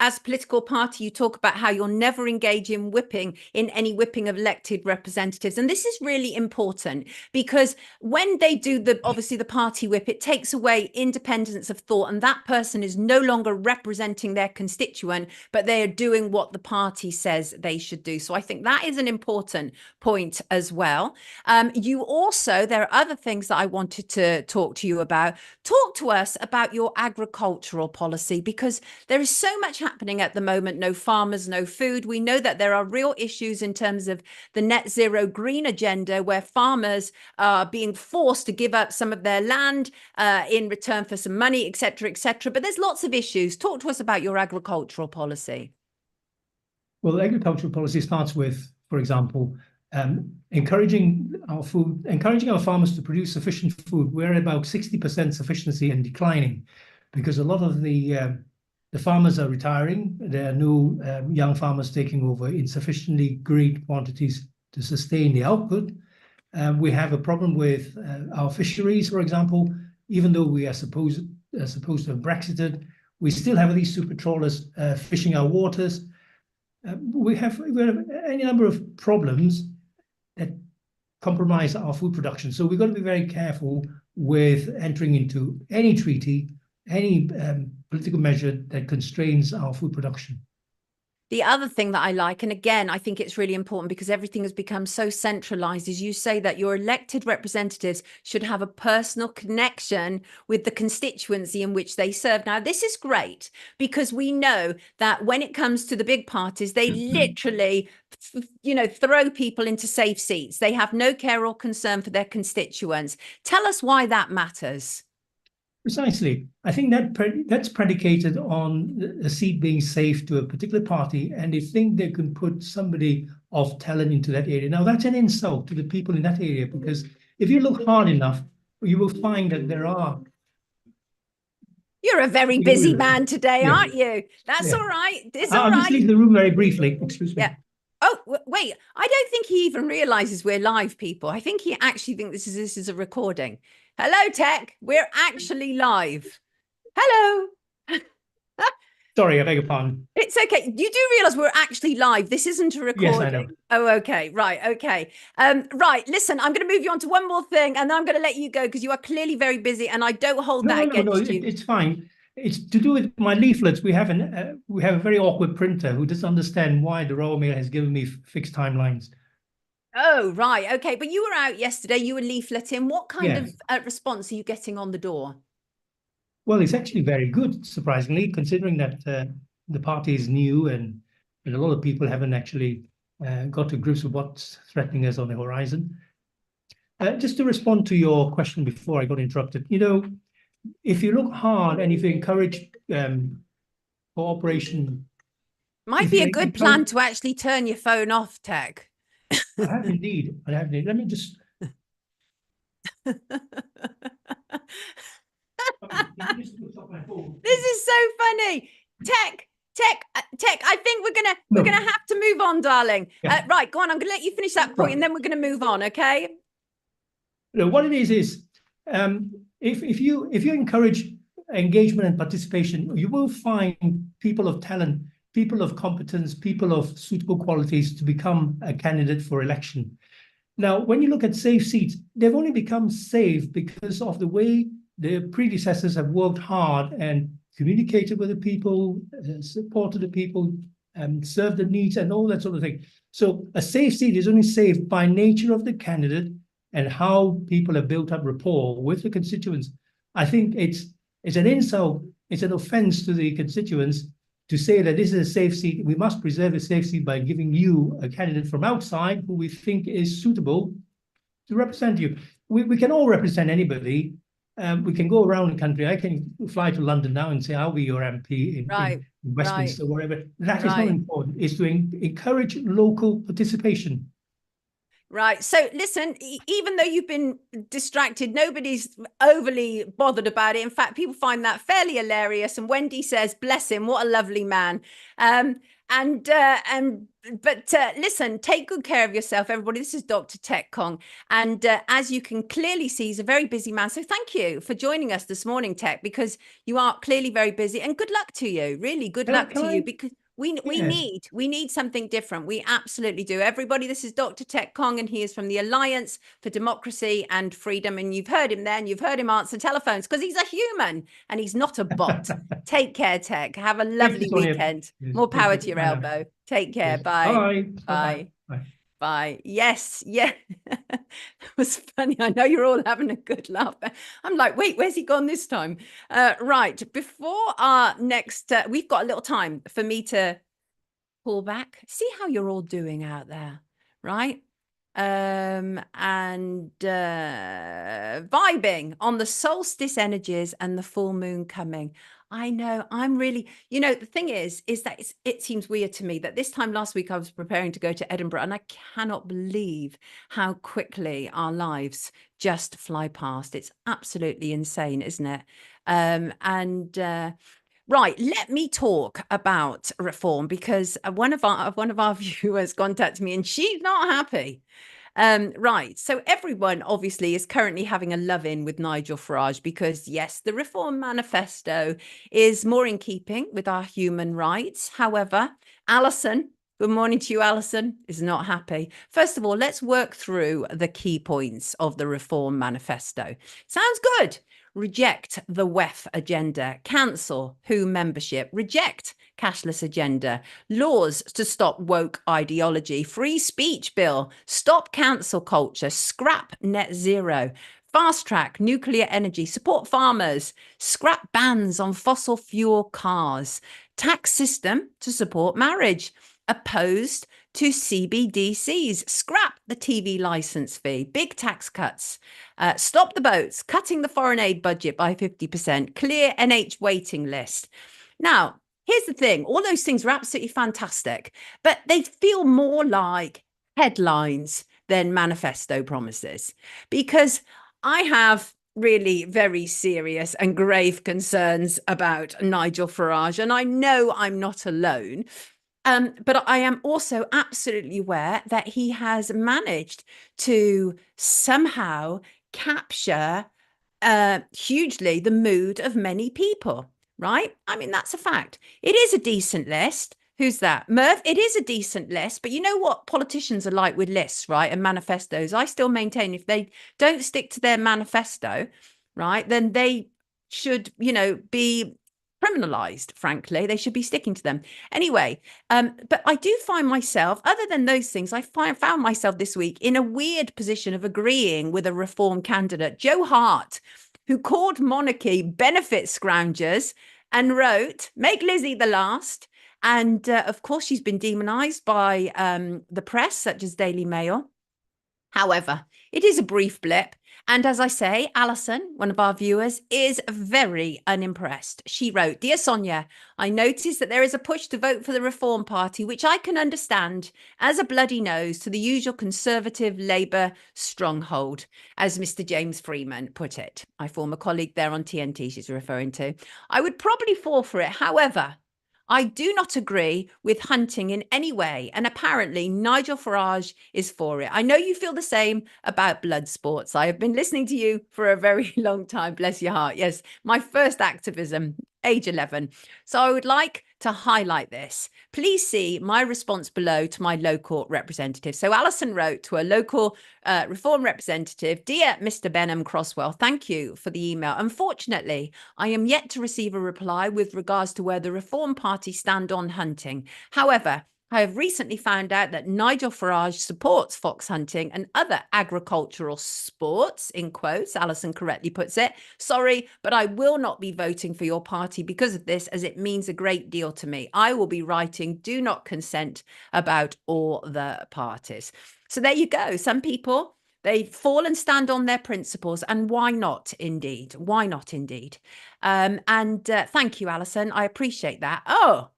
as political party, you talk about how you'll never engage in any whipping of elected representatives. And this is really important because when they do obviously the party whip, it takes away independence of thought. And that person is no longer representing their constituent, but they are doing what the party says they should do. So I think that is an important point as well. There are other things that I wanted to talk to you about. Talk to us about your agricultural policy, because there is so much happening at the moment. No farmers, no food. We know that there are real issues in terms of the net zero green agenda, where farmers are being forced to give up some of their land in return for some money, etc., etc. But there's lots of issues. Talk to us about your agricultural policy. Well, agricultural policy starts with, for example, encouraging our farmers to produce sufficient food. We're about 60% sufficiency and declining, because a lot of the farmers are retiring. There are no young farmers taking over in sufficiently great quantities to sustain the output. We have a problem with our fisheries, for example. Even though we are supposed to have Brexited, we still have these super trawlers fishing our waters. We have any number of problems that compromise our food production. So we've got to be very careful with entering into any treaty, any political measure that constrains our food production. The other thing that I like, and again, I think it's really important because everything has become so centralized, is you say that your elected representatives should have a personal connection with the constituency in which they serve. Now, this is great because we know that when it comes to the big parties, they literally, throw people into safe seats. They have no care or concern for their constituents. Tell us why that matters. Precisely. I think that's predicated on a seat being safe to a particular party, and they think they can put somebody of talent into that area. Now, that's an insult to the people in that area, because if you look hard enough, you will find that there are... You're a very busy man today, aren't you? That's all right. It's all right. I'll just leave the room very briefly. Excuse me. Yeah. Oh, wait, I don't think he even realizes we're live, people. I think he actually thinks this is a recording. Hello, Tech. We're actually live. Hello. Sorry, I beg your pardon. It's okay. You do realize we're actually live. This isn't a Yes, I know. recording. Oh, okay. Right. Okay. Right. Listen, I'm going to move you on to one more thing and then I'm going to let you go because you are clearly very busy and I don't hold that No. against you. It's fine. It's to do with my leaflets. We have a very awkward printer who doesn't understand why the Royal Mail has given me fixed timelines. Oh, right. Okay. But you were out yesterday. You were leafleting. What kind Yeah. of response are you getting on the door? Well, it's actually very good, surprisingly, considering that the party is new and a lot of people haven't actually got to grips with what's threatening us on the horizon. Just to respond to your question before I got interrupted, if you look hard and if you encourage cooperation, Might if be you a good plan encourage, to actually turn your phone off, Tech. I have indeed, I have indeed. Let me just. Can you just switch off my phone? This is so funny. Tech, I think we're No. gonna have to move on, darling. Yeah. Right, go on. I'm gonna let you finish that point Right. and then we're gonna move on, okay? No, what it is if you encourage engagement and participation, you will find people of talent, people of competence, people of suitable qualities to become a candidate for election. Now, when you look at safe seats, they've only become safe because of the way their predecessors have worked hard and communicated with the people, supported the people, served the needs and all that sort of thing. So a safe seat is only safe by nature of the candidate and how people have built up rapport with the constituents. I think it's an insult, it's an offense to the constituents to say that this is a safe seat. We must preserve a safe seat by giving you a candidate from outside who we think is suitable to represent you. We can all represent anybody. We can go around the country. I can fly to London now and say, I'll be your MP in Westminster, whatever. That is not important. It's to encourage local participation. Right. So listen, even though you've been distracted, nobody's overly bothered about it. In fact, people find that fairly hilarious. And Wendy says, bless him, what a lovely man. But listen, take good care of yourself, everybody. This is Dr. Tech Kong. And as you can clearly see, he's a very busy man. So thank you for joining us this morning, Tech, because you are clearly very busy and good luck to you. Really good luck to you because we need something different. We absolutely do. Everybody, this is Dr. Tech Kong, and he is from the Alliance for Democracy and Freedom. And you've heard him there, and you've heard him answer telephones because he's a human and he's not a bot. Take care, Tech. Have a lovely weekend. Yes, more power to your elbow. Take care. Yes. Bye. Bye. Bye. Yes. Yeah. It was funny. I know you're all having a good laugh. I'm like, wait, where's he gone this time? Right. Before our next, we've got a little time for me to pull back, see how you're all doing out there. Right. Vibing on the solstice energies and the full moon coming. I know I'm really, the thing is that it seems weird to me that this time last week I was preparing to go to Edinburgh and I cannot believe how quickly our lives just fly past. It's absolutely insane, isn't it? Right, let me talk about reform because one of our viewers contacted me and she's not happy. Right, so everyone obviously is currently having a love-in with Nigel Farage because yes, the Reform Manifesto is more in keeping with our human rights. However, Alison, good morning to you, Alison, is not happy. First of all, let's work through the key points of the Reform Manifesto. Sounds good. Reject the WEF agenda, cancel WHO membership, reject cashless agenda, laws to stop woke ideology, free speech bill, stop cancel culture, scrap net zero, fast track nuclear energy, support farmers, scrap bans on fossil fuel cars, tax system to support marriage, opposed to CBDCs, scrap the TV license fee, big tax cuts, stop the boats, cutting the foreign aid budget by 50%, clear NH waiting list. Now, here's the thing. All those things are absolutely fantastic, but they feel more like headlines than manifesto promises because I have really very serious and grave concerns about Nigel Farage, and I know I'm not alone. But I am also absolutely aware that he has managed to somehow capture hugely the mood of many people, right? I mean, that's a fact. It is a decent list. Who's that? Merv, it is a decent list, but you know what politicians are like with lists, right? And manifestos. I still maintain if they don't stick to their manifesto, right, then they should, be criminalized, frankly. They should be sticking to them. Anyway, but I do find myself, other than those things, I found myself this week in a weird position of agreeing with a reform candidate, Joe Hart, who called monarchy benefit scroungers and wrote, "Make Lizzie the last." And of course, she's been demonized by the press, such as Daily Mail. However, it is a brief blip. And as I say, Alison, one of our viewers, is very unimpressed. She wrote, "Dear Sonia, I noticed that there is a push to vote for the Reform Party, which I can understand as a bloody nose to the usual Conservative Labour stronghold," as Mr. James Freeman put it. My former colleague there on TNT she's referring to. "I would probably fall for it. However, I do not agree with hunting in any way, and apparently Nigel Farage is for it. I know you feel the same about blood sports. I have been listening to you for a very long time. Bless your heart. Yes, my first activism, age 11. So I would like to highlight this. Please see my response below to my local representative." So Alison wrote to a local Reform representative, "Dear Mr. Benham Croswell, thank you for the email. Unfortunately, I am yet to receive a reply with regards to where the Reform Party stand on hunting. However, I have recently found out that Nigel Farage supports fox hunting and other agricultural sports," in quotes, Alison correctly puts it. "Sorry, but I will not be voting for your party because of this, as it means a great deal to me. I will be writing do not consent about all the parties." So there you go. Some people, they fall and stand on their principles, and why not indeed? Why not indeed? Thank you, Alison. I appreciate that. Oh,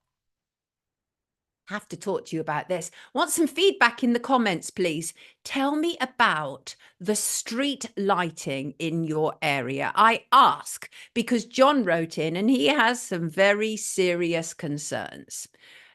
have to talk to you about this. Want some feedback in the comments, please. Tell me about the street lighting in your area. I ask because John wrote in and he has some very serious concerns.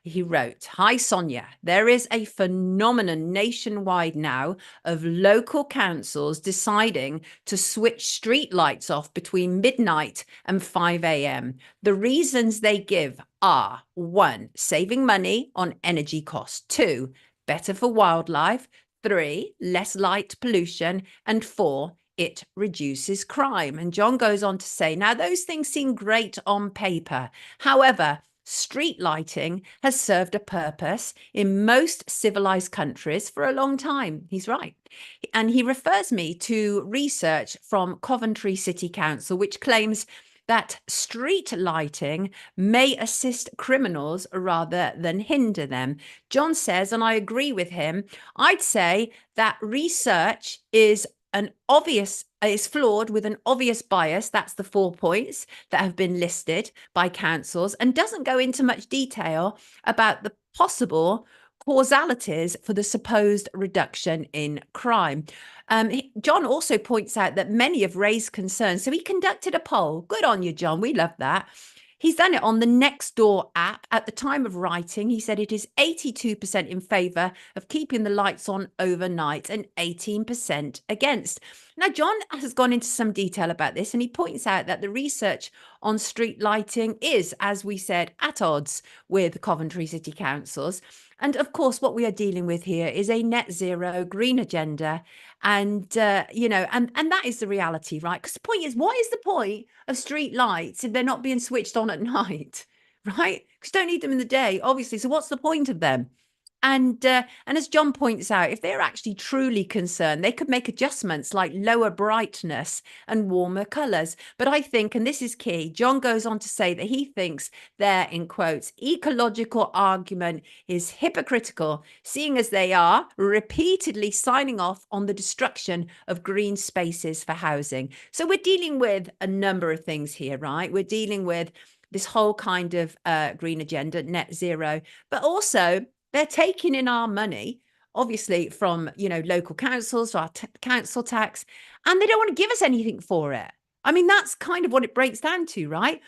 He wrote, "Hi, Sonia. There is a phenomenon nationwide now of local councils deciding to switch street lights off between midnight and 5 a.m. The reasons they give are: 1, saving money on energy costs; 2, better for wildlife; 3, less light pollution; and 4, it reduces crime." And John goes on to say, now those things seem great on paper. However, street lighting has served a purpose in most civilized countries for a long time. He's right. And he refers me to research from Coventry City Council, which claims that street lighting may assist criminals rather than hinder them. John says, and I agree with him, I'd say that research is flawed with an obvious bias. That's the 4 points that have been listed by councils, and doesn't go into much detail about the possible causalities for the supposed reduction in crime. John also points out that many have raised concerns. So he conducted a poll. Good on you, John. We love that. He's done it on the Nextdoor app. At the time of writing, he said it is 82% in favour of keeping the lights on overnight and 18% against. Now, John has gone into some detail about this, and he points out that the research on street lighting is, as we said, at odds with Coventry City Councils. And of course, what we are dealing with here is a net zero green agenda. And, and that is the reality, right? Because the point is, what is the point of street lights if they're not being switched on at night, right? Because you don't need them in the day, obviously. So what's the point of them? And as John points out, if they're actually truly concerned, they could make adjustments like lower brightness and warmer colours. But I think, and this is key, John goes on to say that he thinks their, in quotes, ecological argument is hypocritical, seeing as they are repeatedly signing off on the destruction of green spaces for housing. So we're dealing with a number of things here, right? We're dealing with this whole kind of green agenda, net zero, but also they're taking in our money, obviously, from, local councils, our council tax, and they don't want to give us anything for it. I mean, that's kind of what it breaks down to, right?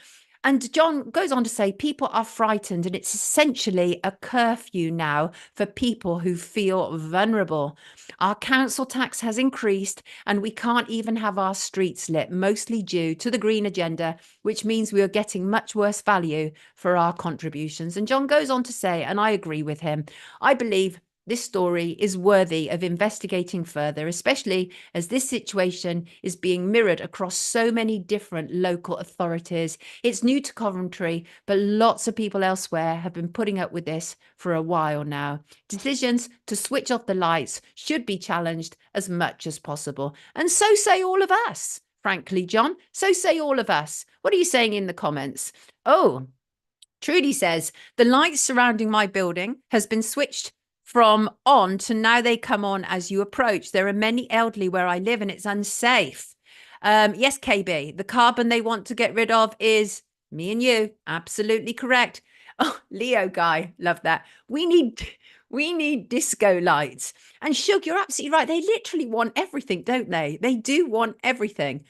And John goes on to say people are frightened, and it's essentially a curfew now for people who feel vulnerable. Our council tax has increased, and we can't even have our streets lit, mostly due to the green agenda, which means we are getting much worse value for our contributions. And John goes on to say, and I agree with him, I believe this story is worthy of investigating further, especially as this situation is being mirrored across so many different local authorities. It's new to Coventry, but lots of people elsewhere have been putting up with this for a while now. Decisions to switch off the lights should be challenged as much as possible. And so say all of us, frankly, John. So say all of us. What are you saying in the comments? Oh, Trudy says, the lights surrounding my building has been switched from on to now they come on as you approach. There are many elderly where I live and it's unsafe. Yes, KB, the carbon they want to get rid of is me and you. Absolutely correct. Oh, Leo guy, love that. We need disco lights. And Shug, you're absolutely right. They literally want everything, don't they? They do want everything.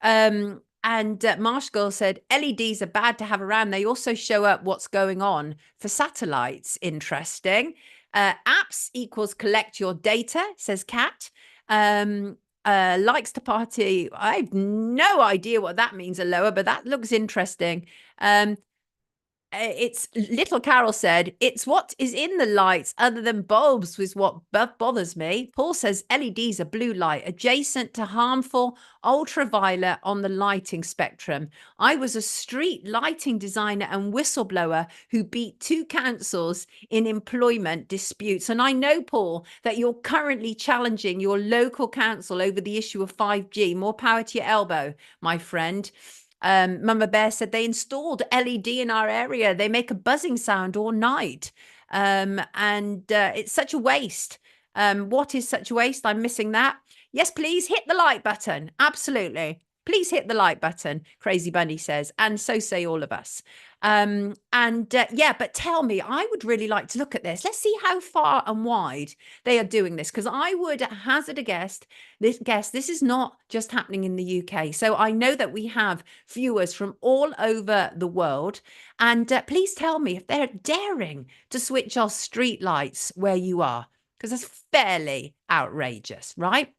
And Marsh Girl said, LEDs are bad to have around. They also show up what's going on for satellites. Interesting. Apps equals collect your data, says Kat. Likes to party. I have no idea what that means, Aloha, but that looks interesting. It's little Carol said, it's what is in the lights other than bulbs was what bothers me. Paul says LEDs are blue light adjacent to harmful ultraviolet on the lighting spectrum. I was a street lighting designer and whistleblower who beat 2 councils in employment disputes. And I know, Paul, that you're currently challenging your local council over the issue of 5G. More power to your elbow, my friend. Mama Bear said they installed LED in our area. They make a buzzing sound all night. And it's such a waste. What is such a waste? I'm missing that. Yes, please hit the like button. Absolutely. Please hit the like button, Crazy Bunny says. And so say all of us. Yeah, but tell me, I would really like to look at this. Let's see how far and wide they are doing this, because I would hazard a guess this is not just happening in the UK. So I know that we have viewers from all over the world, and please tell me if they're daring to switch off street lights where you are, because that's fairly outrageous, right?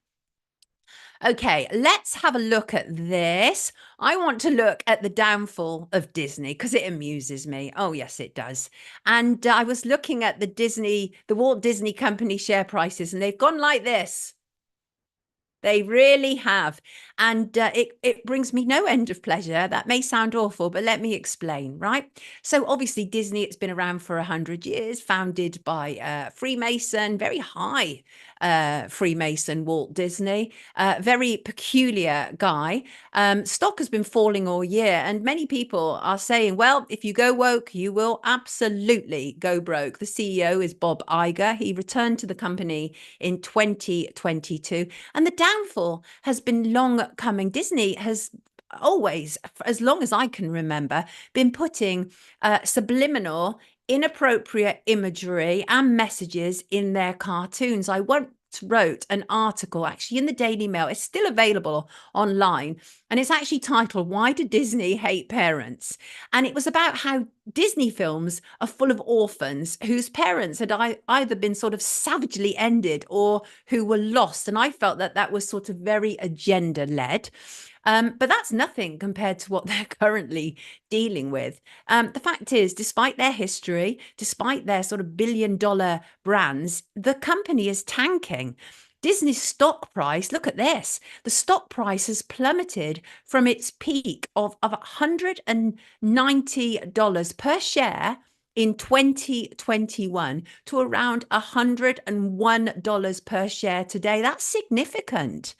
Okay, let's have a look at this. I want to look at the downfall of Disney because it amuses me. Oh, yes, it does. And I was looking at the Walt Disney Company share prices, and they've gone like this. They really have. And it brings me no end of pleasure. That may sound awful, but let me explain, right? So obviously Disney, it's been around for 100 years, founded by Freemason, very high Freemason Walt Disney, very peculiar guy. Stock has been falling all year, and many people are saying, well, if you go woke, you will absolutely go broke. The CEO is Bob Iger. He returned to the company in 2022, and the downfall has been long coming. Disney has always, as long as I can remember, been putting subliminal, inappropriate imagery and messages in their cartoons. I once wrote an article actually in the Daily Mail. It's still available online, and it's actually titled, Why Do Disney Hate Parents? And it was about how Disney films are full of orphans whose parents had either been sort of savagely ended or who were lost. And I felt that that was sort of very agenda led. But that's nothing compared to what they're currently dealing with. The fact is, despite their history, despite their sort of billion-dollar brands, the company is tanking. Disney's stock price, look at this. The stock price has plummeted from its peak of $190 per share in 2021 to around $101 per share today. That's significant.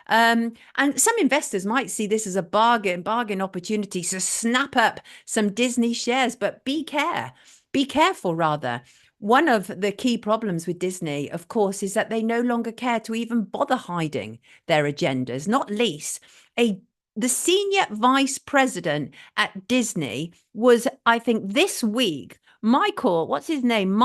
And some investors might see this as a bargain opportunity to snap up some Disney shares, but be careful rather. One of the key problems with Disney, of course, is that they no longer care to even bother hiding their agendas, not least the senior vice president at Disney was, I think, this week, Michael, what's his name?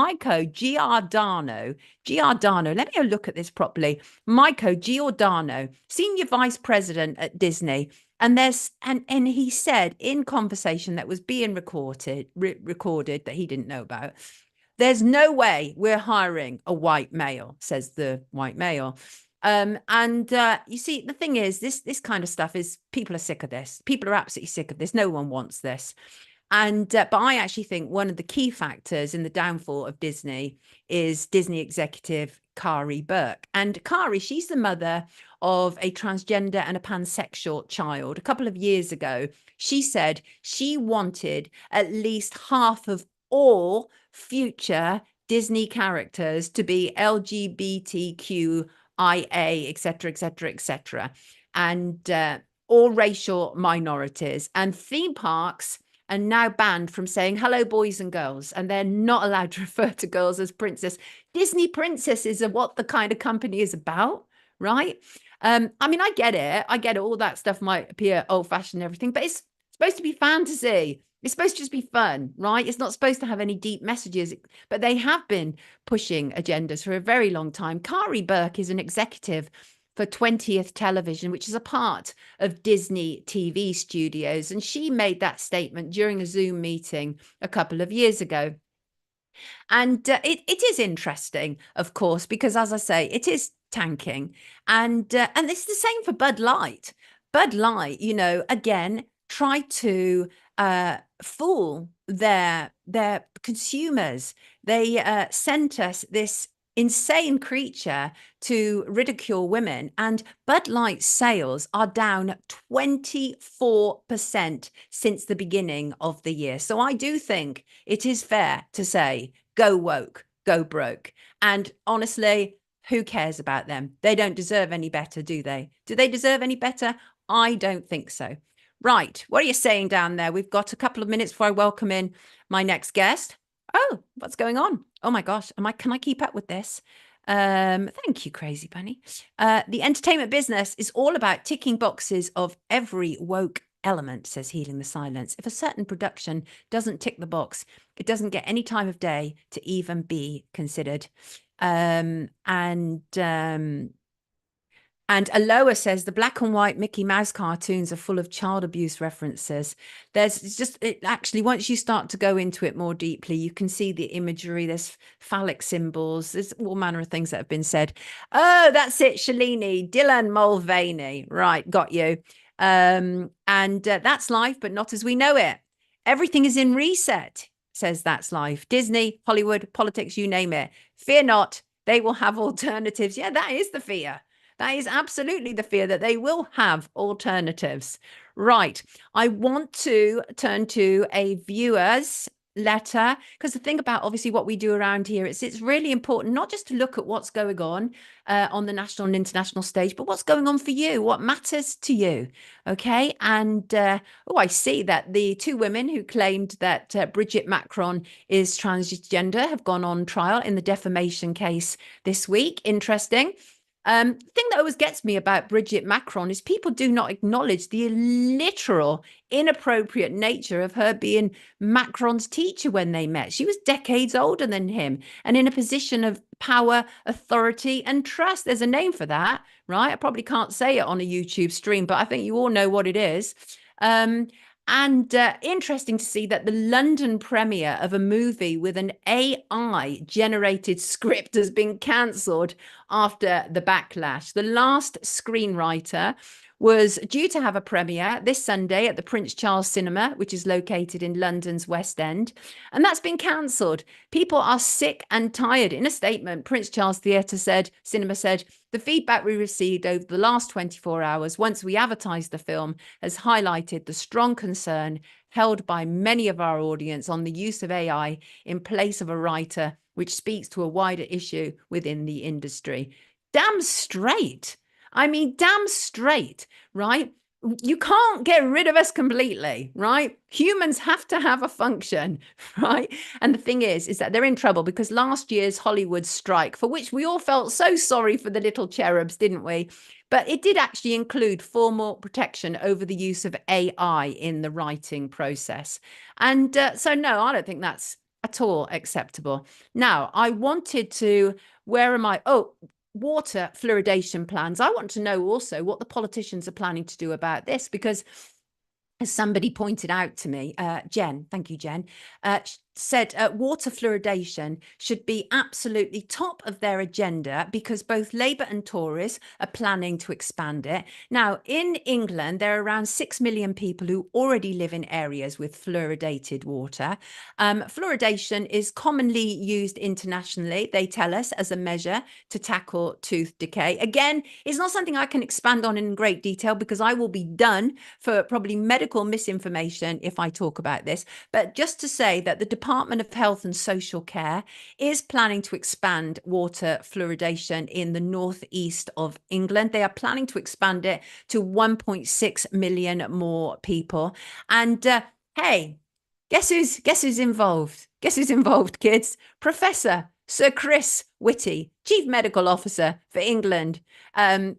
Giordano. Let me look at this properly. Michael Giordano, senior vice president at Disney, And he said in conversation that was being recorded that he didn't know about, there's no way we're hiring a white male, says the white male. You see, the thing is, this kind of stuff is, people are sick of this. People are absolutely sick of this. No one wants this. But I actually think one of the key factors in the downfall of Disney is Disney executive Kari Burke. And Kari, she's the mother of a transgender and a pansexual child. A couple of years ago, she said she wanted at least half of all future Disney characters to be LGBTQIA, etc., etc., etc., and all racial minorities. And theme parks are now banned from saying hello boys and girls, and they're not allowed to refer to girls as princess. Disney princesses are what the kind of company is about, right? I mean, I get it, all that stuff might appear old-fashioned and everything, but it's supposed to be fantasy. It's supposed to just be fun, right? It's not supposed to have any deep messages, but they have been pushing agendas for a very long time. Kari Burke is an executive for 20th Television, which is a part of Disney TV Studios. And she made that statement during a Zoom meeting a couple of years ago. And it is interesting, of course, because, as I say, it is tanking. And it's the same for Bud Light. Bud Light, again, try to fool their consumers. They sent us this insane creature to ridicule women, and Bud Light sales are down 24% since the beginning of the year. So I do think it is fair to say, go woke, go broke. And honestly, who cares about them? They don't deserve any better, do they? Do they deserve any better? I don't think so. Right, what are you saying down there? We've got a couple of minutes before I welcome in my next guest. Oh, what's going on? Oh my gosh, can I keep up with this? Thank you, Crazy Bunny. The entertainment business is all about ticking boxes of every woke element, says Healing the Silence. If a certain production doesn't tick the box, it doesn't get any time of day to even be considered. And Aloha says the black and white Mickey Mouse cartoons are full of child abuse references. Actually, once you start to go into it more deeply, you can see the imagery. There's phallic symbols. There's all manner of things that have been said. Oh, that's it, Shalini. Dylan Mulvaney. Right, got you. That's life, but not as we know it. Everything is in reset, says That's Life. Disney, Hollywood, politics, you name it. Fear not, they will have alternatives. Yeah, that is the fear. That is absolutely the fear, that they will have alternatives. Right. I want to turn to a viewer's letter, because the thing about obviously what we do around here is it's really important not just to look at what's going on the national and international stage, but what's going on for you, what matters to you. Okay. And I see that the two women who claimed that Bridget Macron is transgender have gone on trial in the defamation case this week. Interesting. The thing that always gets me about Bridget Macron is people do not acknowledge the literal inappropriate nature of her being Macron's teacher when they met. She was decades older than him and in a position of power, authority, and trust. There's a name for that, right? I probably can't say it on a YouTube stream, but I think you all know what it is. Interesting to see that the London premiere of a movie with an AI generated script has been cancelled after the backlash. The last screenwriter was due to have a premiere this Sunday at the Prince Charles Cinema, which is located in London's West End, and that's been cancelled. People are sick and tired. In a statement, Prince Charles Cinema said, the feedback we received over the last 24 hours, once we advertised the film, has highlighted the strong concern held by many of our audience on the use of AI in place of a writer, which speaks to a wider issue within the industry. Damn straight. I mean, damn straight, right? You can't get rid of us completely, right? Humans have to have a function, right? And the thing is that they're in trouble because last year's Hollywood strike, for which we all felt so sorry for the little cherubs, didn't we? But it did actually include formal protection over the use of AI in the writing process. And so, no, I don't think that's at all acceptable. Now, I wanted to, where am I? Oh, water fluoridation plans. I want to know also what the politicians are planning to do about this, because as somebody pointed out to me, Jen, thank you, Jen, said water fluoridation should be absolutely top of their agenda because both Labour and Tories are planning to expand it. Now, in England, there are around 6 million people who already live in areas with fluoridated water. Fluoridation is commonly used internationally, they tell us, as a measure to tackle tooth decay. Again, it's not something I can expand on in great detail because I will be done for probably medical misinformation if I talk about this. But just to say that the Department of Health and Social Care is planning to expand water fluoridation in the northeast of England. They are planning to expand it to 1.6 million more people. And hey, guess who's involved? Guess who's involved, kids? Professor Sir Chris Whitty, Chief Medical Officer for England. And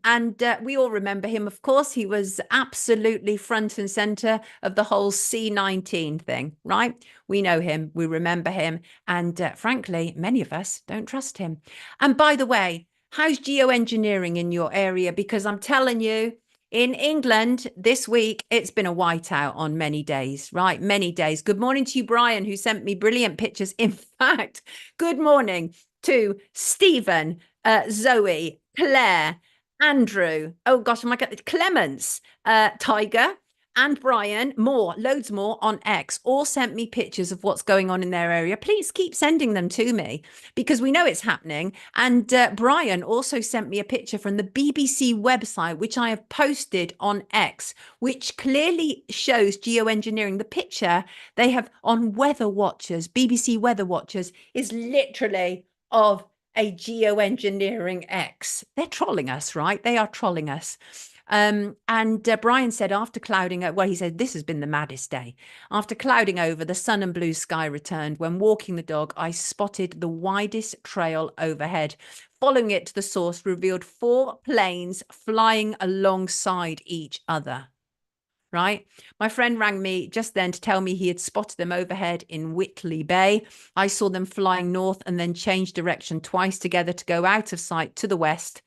we all remember him, of course. He was absolutely front and centre of the whole C19 thing, right? We know him, we remember him, and frankly, many of us don't trust him. And by the way, how's geoengineering in your area? Because I'm telling you, in England this week, it's been a whiteout on many days, right? Many days. Good morning to you, Brian, who sent me brilliant pictures. In fact, good morning to Stephen, Zoe, Claire, Andrew. Oh gosh, oh my God, Clements, Tiger, and Brian. Loads more on X, all sent me pictures of what's going on in their area. Please keep sending them to me because we know it's happening. And Brian also sent me a picture from the BBC website, which I have posted on X, which clearly shows geoengineering. The picture they have on Weather Watchers, BBC Weather Watchers, is literally of a geoengineering X. They're trolling us, right? They are trolling us. And Brian said after clouding, well, he said, this has been the maddest day. After clouding over, the sun and blue sky returned. When walking the dog, I spotted the widest trail overhead. Following it to the source revealed 4 planes flying alongside each other. Right. My friend rang me just then to tell me he had spotted them overhead in Whitley Bay. I saw them flying north and then change direction twice together to go out of sight to the west.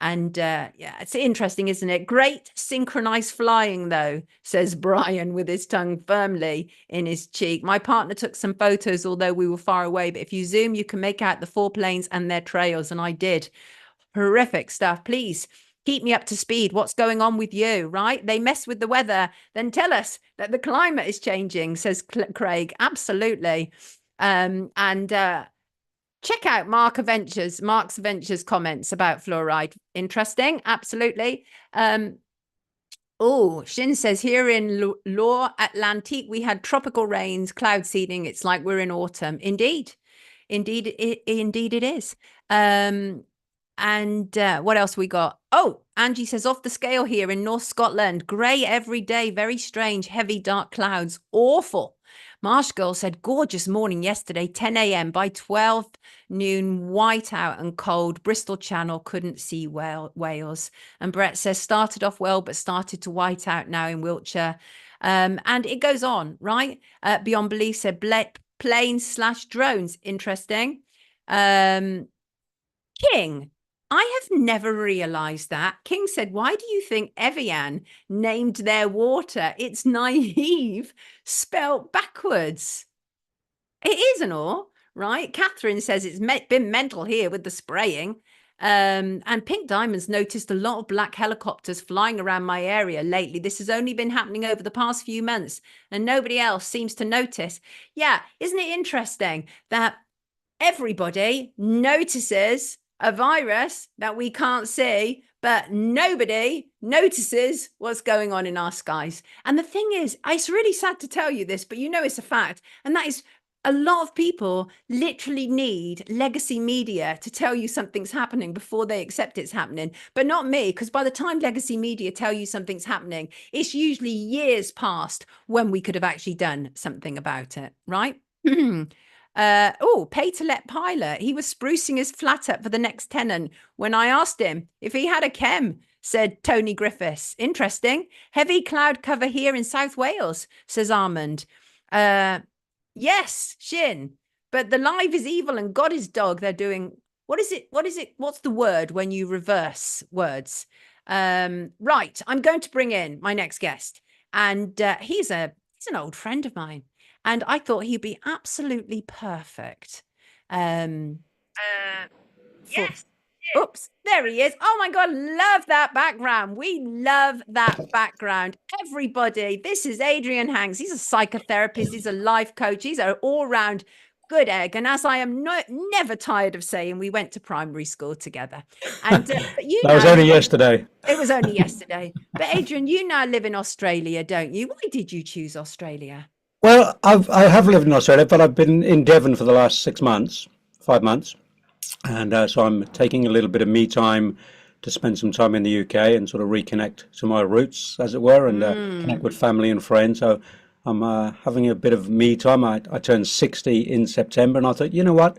And yeah, it's interesting, isn't it? Great synchronized flying, though, says Brian with his tongue firmly in his cheek. My partner took some photos, although we were far away. But if you zoom, you can make out the 4 planes and their trails. And I did. Horrific stuff. Please keep me up to speed. What's going on with you, right? They mess with the weather, then tell us that the climate is changing, says Craig. Absolutely. Check out Mark's Adventures comments about fluoride. Interesting. Absolutely. Oh, Shin says here in Loire Atlantique, we had tropical rains, cloud seeding. It's like we're in autumn. Indeed. Indeed it is. And what else we got? Oh, Angie says off the scale here in North Scotland. Grey every day. Very strange. Heavy dark clouds. Awful. Marsh Girl said gorgeous morning yesterday, 10 a.m. by 12 noon, white out and cold. Bristol Channel couldn't see Wales. And Brett says started off well, but started to white out now in Wiltshire. And it goes on, right? Beyond Belief said planes/drones. Interesting. King, I have never realized that. King said, why do you think Evian named their water? It's naive, spelt backwards. It isn't all, right? Catherine says it's been mental here with the spraying. And Pink Diamonds noticed a lot of black helicopters flying around my area lately. This has only been happening over the past few months and nobody else seems to notice. Yeah, isn't it interesting that everybody notices a virus that we can't see, but nobody notices what's going on in our skies? And the thing is, it's really sad to tell you this, but you know it's a fact, and that is a lot of people literally need legacy media to tell you something's happening before they accept it's happening, but not me, because by the time legacy media tell you something's happening, it's usually years past when we could have actually done something about it, right? Pay to let pilot. He was sprucing his flat up for the next tenant when I asked him if he had a chem, said Tony Griffiths. Interesting. Heavy cloud cover here in South Wales, says Armand. Yes, Shin. But the live is evil and God is dog. They're doing What is it? What is it? What's the word when you reverse words? Right. I'm going to bring in my next guest, and he's an old friend of mine, and I thought he'd be absolutely perfect. Um, for Yes. Oops, there he is. Oh my God, love that background. We love that background. Everybody, this is Adrian Hanks. He's a psychotherapist, he's a life coach, he's an all round good egg. And as I am never tired of saying, we went to primary school together. And but you That was now only yesterday. it was only yesterday. But Adrian, you now live in Australia, don't you? Why did you choose Australia? Well, I have lived in Australia, but I've been in Devon for the last 6 months, 5 months. And so I'm taking a little bit of me time to spend some time in the UK and sort of reconnect to my roots, as it were, and connect with family and friends. So I'm having a bit of me time. I turned 60 in September, and I thought, you know what?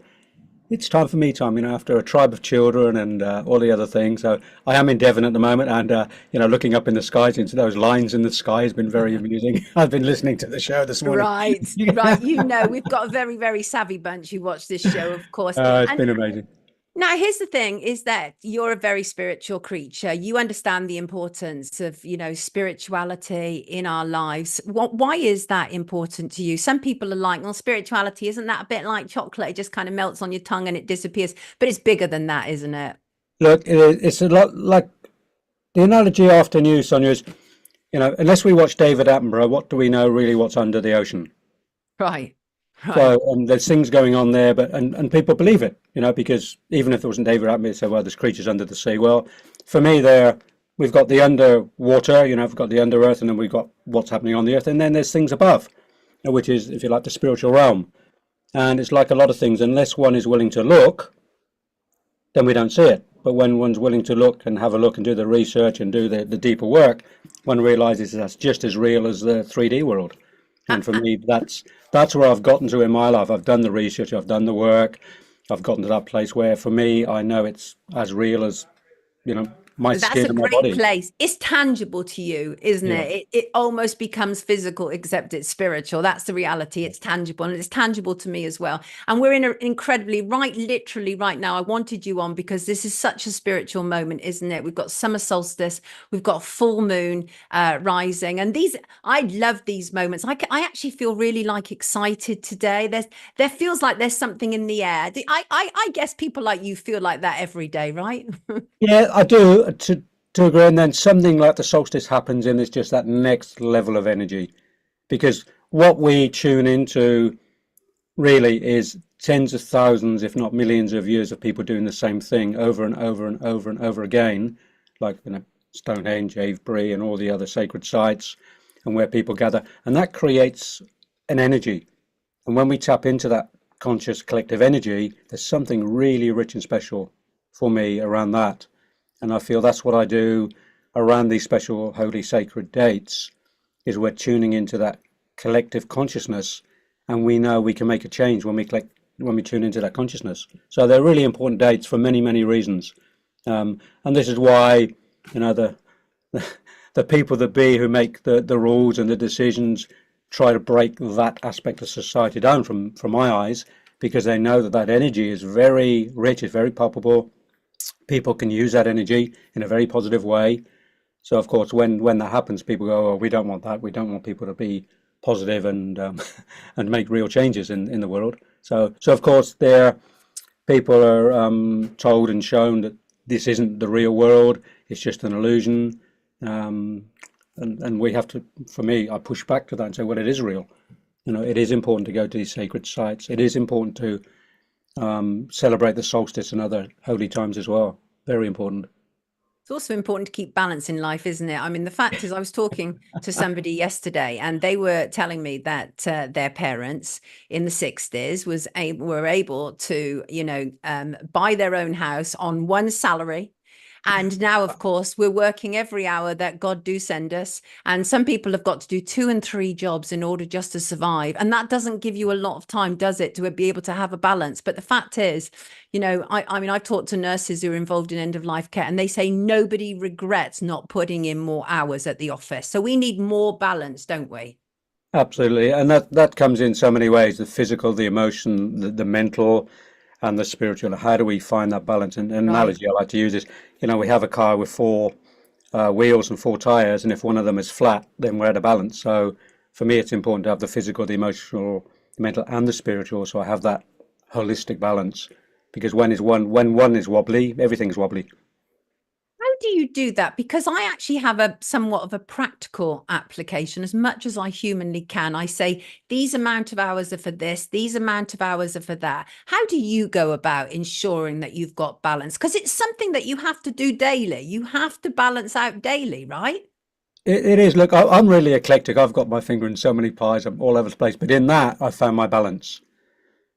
It's time for me time, after a tribe of children and all the other things. So I am in Devon at the moment, and looking up in the skies into those lines in the sky has been very amusing. I've been listening to the show this morning. Right, right. We've got a very, very savvy bunch who watch this show, of course. It's And been amazing. now, here's the thing is that you're a very spiritual creature. You understand the importance of, spirituality in our lives. Why is that important to you? Some people are like, well, spirituality, isn't that a bit like chocolate? It just kind of melts on your tongue and it disappears. But it's bigger than that, isn't it? Look, it's a lot like the analogy I often use, Sonia, is, unless we watch David Attenborough, what do we know really what's under the ocean? Right. Right. So there's things going on there, but and people believe it, because even if there wasn't David Attenborough, say, well, there's creatures under the sea. Well, for me, we've got the underwater, we've got the under earth, and then we've got what's happening on the earth, and then there's things above, which is, if you like, the spiritual realm. And it's like a lot of things, unless one is willing to look, then we don't see it. But when one's willing to look and have a look and do the research and do the deeper work, one realizes that's just as real as the 3D world. And for me, that's where I've gotten to in my life. I've done the research, I've done the work, I've gotten to that place where, for me, I know it's as real as, my That's skin a and my great body. place. It's tangible to you, isn't Yeah. it? It almost becomes physical, except it's spiritual. That's the reality. It's tangible, and it's tangible to me as well. And we're in an incredibly, literally right now. I wanted you on because this is such a spiritual moment, isn't it? We've got summer solstice, we've got full moon rising, and I love these moments. I actually feel really excited today. There feels like there's something in the air. I guess people like you feel like that every day, right? Yeah, I do, to agree. And then something like the solstice happens, and it's just that next level of energy. Because what we tune into really is tens of thousands, if not millions of years of people doing the same thing over and over and over and over again, like Stonehenge, Avebury, and all the other sacred sites, and where people gather. And that creates an energy. And when we tap into that conscious collective energy, there's something really rich and special for me around that. And I feel that's what I do around these special holy sacred dates, is we're tuning into that collective consciousness, and we know we can make a change when we tune into that consciousness. So they're really important dates for many, many reasons. And this is why, the people that be who make the rules and the decisions try to break that aspect of society down from my eyes, because they know that energy is very rich, it's very palpable. People can use that energy in a very positive way. So of course, when that happens, people go, "Oh, we don't want that. We don't want people to be positive and and make real changes in the world." So of course, people are told and shown that this isn't the real world. It's just an illusion. And we have to, for me, I push back to that and say, well, it is real. It is important to go to these sacred sites. It is important to celebrate the solstice and other holy times as well. Very important. It's also important to keep balance in life, isn't it? I mean, the fact is, I was talking to somebody yesterday, and they were telling me that their parents in the 60s were able to, buy their own house on one salary. And now, of course, we're working every hour that God do send us. And some people have got to do 2 and 3 jobs in order just to survive. And that doesn't give you a lot of time, does it, to be able to have a balance? But the fact is, I mean, I've talked to nurses who are involved in end of life care, and they say nobody regrets not putting in more hours at the office. So we need more balance, don't we? Absolutely. And that comes in so many ways, the physical, the emotion, the mental. and the spiritual. How do we find that balance? And an Right. analogy I like to use is, we have a car with four wheels and four tires, and if one of them is flat, then we're out of balance. So for me, it's important to have the physical, the emotional, the mental, and the spiritual. So I have that holistic balance, because when one is wobbly, everything's wobbly. How do you do that? Because I actually have a somewhat of a practical application as much as I humanly can. I say these amount of hours are for this, these amount of hours are for that. How do you go about ensuring that you've got balance? Because it's something that you have to do daily. You have to balance out daily, right? It is. Look, I'm really eclectic. I've got my finger in so many pies. I'm all over the place. But in that, I found my balance.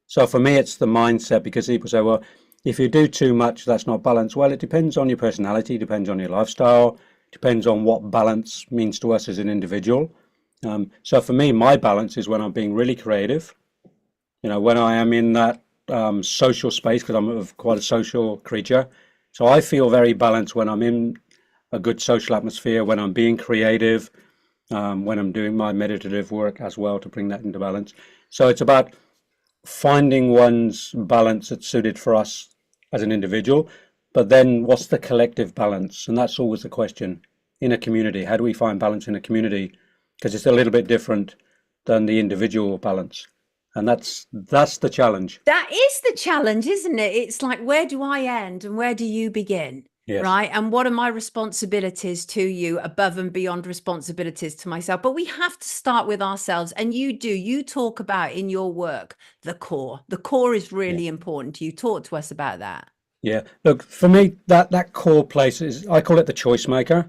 So for me, it's the mindset, because people say, well, if you do too much, that's not balance. Well, it depends on your personality, depends on your lifestyle, depends on what balance means to us as an individual. So for me, my balance is when I'm being really creative, when I am in that social space, because I'm quite a social creature. So I feel very balanced when I'm in a good social atmosphere, when I'm being creative, when I'm doing my meditative work as well to bring that into balance. So it's about finding one's balance that's suited for us as an individual, but then what's the collective balance? And that's always the question in a community. How do we find balance in a community? Because it's a little bit different than the individual balance. And that's the challenge. That is the challenge, isn't it? It's like, where do I end and where do you begin? Yes. Right. And what are my responsibilities to you above and beyond responsibilities to myself? But we have to start with ourselves. And you talk about in your work, the core. The core is really important. You talk to us about that. Yeah. Look, for me, that core place is, I call it the choice maker.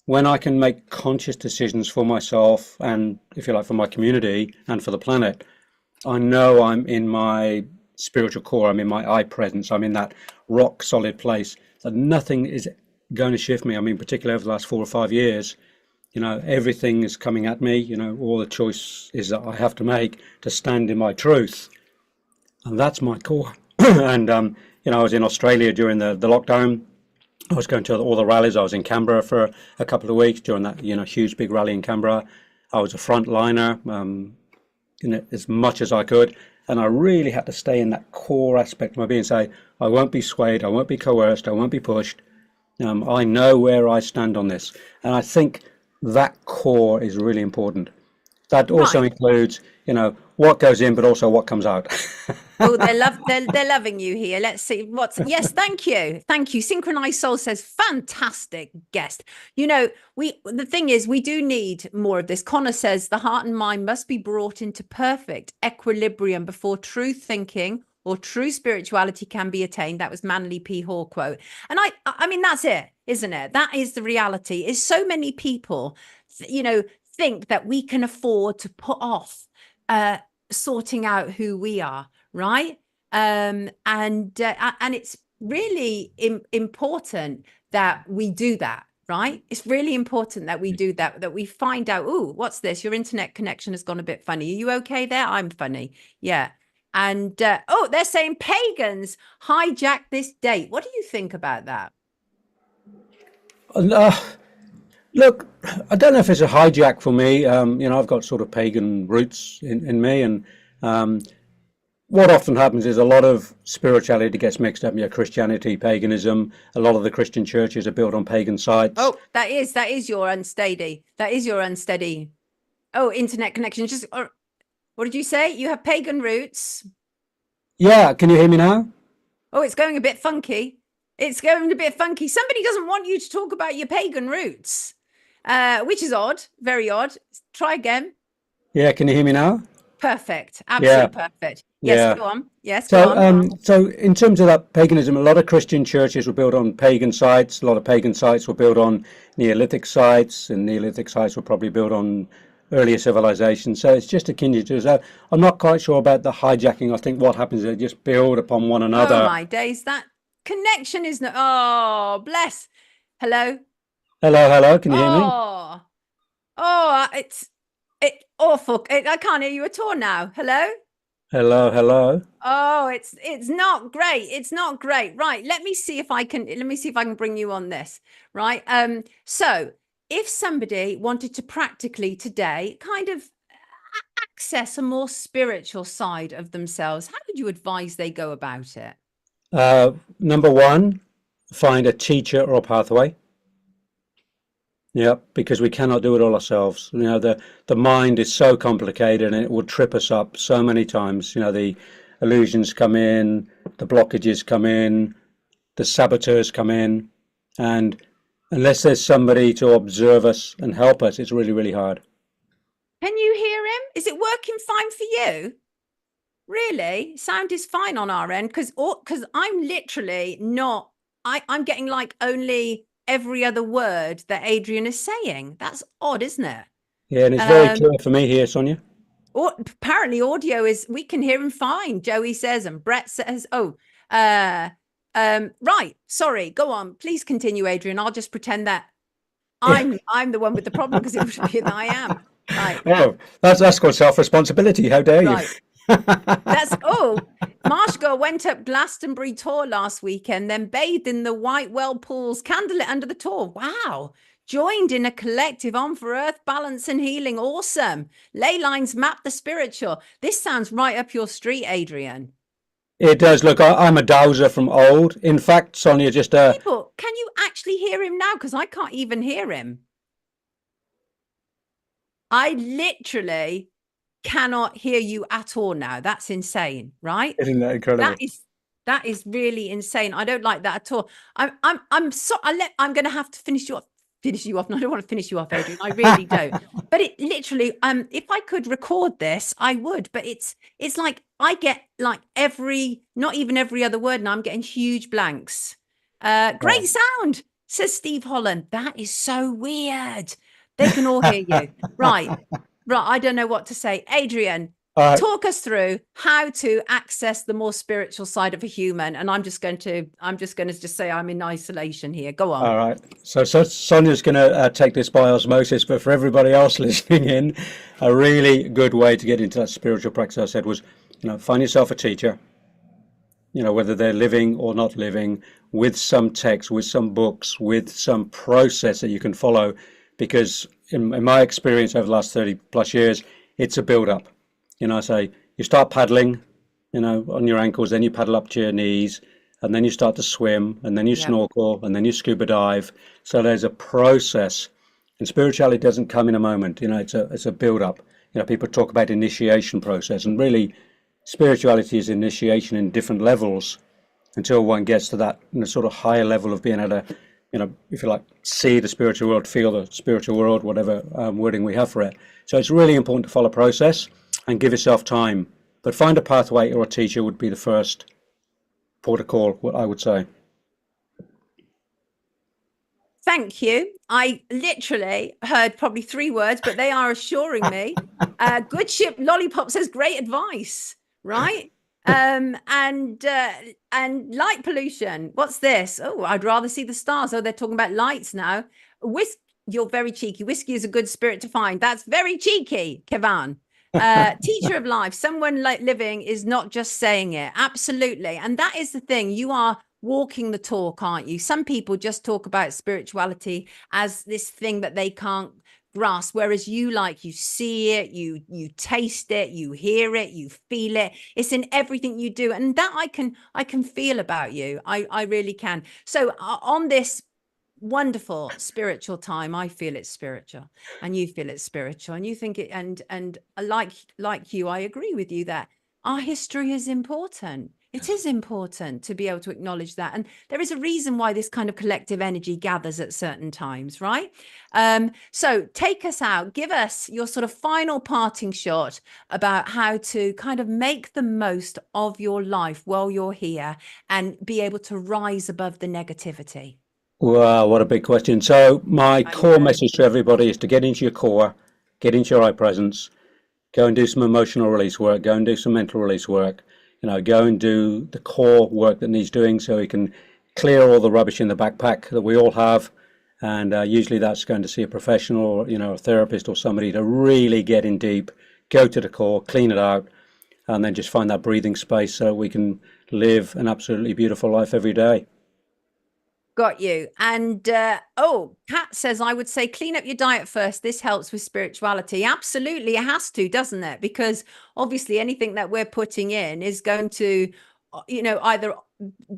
When I can make conscious decisions for myself and, if you like, for my community and for the planet, I know I'm in my spiritual core. I'm in my I presence. I'm in that rock solid place that nothing is going to shift me. I mean, particularly over the last 4 or 5 years, everything is coming at me. All the choices that I have to make to stand in my truth, and that's my core. And I was in Australia during the lockdown. I was going to all the rallies. I was in Canberra for a couple of weeks during that huge big rally in Canberra. I was a frontliner. As much as I could, and I really had to stay in that core aspect of my being, say, I won't be swayed, I won't be coerced, I won't be pushed. I know where I stand on this, and I think that core is really important. That also includes, what goes in, but also what comes out. Oh, they're loving you here. Let's see yes, thank you. Synchronized Soul says, fantastic guest. The thing is, we do need more of this. Connor says the heart and mind must be brought into perfect equilibrium before true thinking or true spirituality can be attained. That was Manly P. Hall quote. And I mean, that's it, isn't it? That is the reality. Is so many people, think that we can afford to put off sorting out who we are, right? And it's really important that we do that, right? It's really important that we do that we find out, oh, what's this? Your internet connection has gone a bit funny. Are you okay there? I'm funny. Yeah. And they're saying pagans hijack this date. What do you think about that? Look, I don't know if it's a hijack for me. I've got sort of pagan roots in me, and what often happens is a lot of spirituality gets mixed up. Christianity, paganism. A lot of the Christian churches are built on pagan sites. Oh, that is your unsteady. That is your unsteady. Oh, internet connection. What did you say? You have pagan roots. Yeah, can you hear me now? Oh, it's going a bit funky. It's going a bit funky. Somebody doesn't want you to talk about your pagan roots, which is odd, very odd. Try again. Yeah, can you hear me now? Perfect. Absolutely perfect. Yes, Yeah. go on. Yes, So, go on. so in terms of that paganism, a lot of Christian churches were built on pagan sites. A lot of pagan sites were built on Neolithic sites, and Neolithic sites were probably built on earlier civilizations. So it's just akin to that. I'm not quite sure about the hijacking. I think what happens is they just build upon one another. Oh my days, that connection is not. Oh, bless. Hello. Hello. Can you hear me? It's awful. I can't hear you at all now. Hello. Hello. Oh, it's not great. It's not great. Right. Let me see if I can bring you on this. Right. So if somebody wanted to practically today kind of access a more spiritual side of themselves, how would you advise they go about it? Number one, find a teacher or a pathway. Yeah, because we cannot do it all ourselves. The mind is so complicated and it will trip us up so many times. The illusions come in, the blockages come in, the saboteurs come in, and unless there's somebody to observe us and help us, it's really, really hard. Can you hear him? Is it working fine for you? Really? Sound is fine on our end because I'm literally not, I'm getting like only every other word that Adrian is saying. That's odd, isn't it? Yeah, and it's very clear for me here, Sonia. Or apparently audio is, we can hear him fine. Joey says, and Brett says, right. Sorry, go on. Please continue, Adrian. I'll just pretend that I'm the one with the problem because it would appear that I am. Right. Oh, that's called self-responsibility. How dare you? Right. Marsh Girl went up Glastonbury tour last weekend, then bathed in the White Well pools, candlelit under the tour. Wow. Joined in a collective on for earth balance and healing. Awesome. Ley lines map the spiritual. This sounds right up your street, Adrian. It does. Look, I'm a dowser from old. In fact, Sonia, People, can you actually hear him now? Because I can't even hear him. I literally cannot hear you at all now. That's insane, right? Isn't that incredible? That is really insane. I don't like that at all. I'm going to have to finish you off. No, I don't want to finish you off, Adrian. I really don't. But it literally, if I could record this, I would. But it's like I get like not even every other word, and I'm getting huge blanks. Great sound, says Steve Holland. That is so weird. They can all hear you. Right. I don't know what to say. Adrian, talk us through how to access the more spiritual side of a human. And I'm just going to say I'm in isolation here. Go on. All right. So Sonia's going to take this by osmosis, but for everybody else listening in, a really good way to get into that spiritual practice, I said, was, find yourself a teacher, whether they're living or not living, with some text, with some books, with some process that you can follow. Because in my experience over the last 30 plus years, it's a build up. I say you start paddling, on your ankles, then you paddle up to your knees, and then you start to swim, and then you snorkel, and then you scuba dive. So there's a process, and spirituality doesn't come in a moment. It's a build up. People talk about initiation process, and really spirituality is initiation in different levels until one gets to that sort of higher level of being able to, if you like, see the spiritual world, feel the spiritual world, whatever wording we have for it. So it's really important to follow process and give yourself time. But find a pathway or a teacher would be the first port of call, what I would say. Thank you. I literally heard probably 3 words, but they are assuring me. Good Ship Lollipop says great advice, right? And light pollution. What's this? Oh, I'd rather see the stars. Oh, they're talking about lights now. You're very cheeky. Whiskey is a good spirit to find. That's very cheeky, Kevan. Teacher of life. Someone like living is not just saying it. Absolutely. And that is the thing. You are walking the talk, aren't you? Some people just talk about spirituality as this thing that they can't grasp, whereas you see it, you taste it, you hear it, you feel it. It's in everything you do, and that I can feel about you. I really can. So on this wonderful spiritual time, I feel it's spiritual, and you feel it's spiritual, and you think it, and like you, I agree with you that our history is important. It is important to be able to acknowledge that. And there is a reason why this kind of collective energy gathers at certain times, right? So take us out, give us your sort of final parting shot about how to kind of make the most of your life while you're here and be able to rise above the negativity. Wow, what a big question. So my core message to everybody is to get into your core, get into your eye presence, go and do some emotional release work, go and do some mental release work. Go and do the core work that needs doing so you can clear all the rubbish in the backpack that we all have. And usually that's going to see a professional, a therapist or somebody to really get in deep, go to the core, clean it out, and then just find that breathing space so we can live an absolutely beautiful life every day. Got you. And Kat says, I would say clean up your diet first. This helps with spirituality. Absolutely, it has to, doesn't it? Because obviously anything that we're putting in is going to, either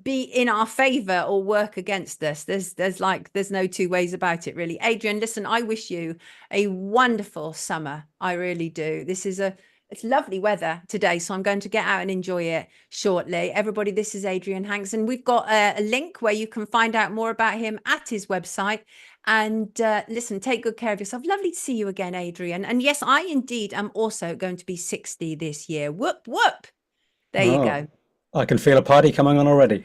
be in our favor or work against us. There's no two ways about it, really. Adrian, listen, I wish you a wonderful summer. I really do. It's lovely weather today, so I'm going to get out and enjoy it shortly. Everybody, this is Adrian Hanks, and we've got a link where you can find out more about him at his website. And listen, take good care of yourself. Lovely to see you again, Adrian. And yes, I indeed am also going to be 60 this year. Whoop, whoop. There you go. I can feel a party coming on already.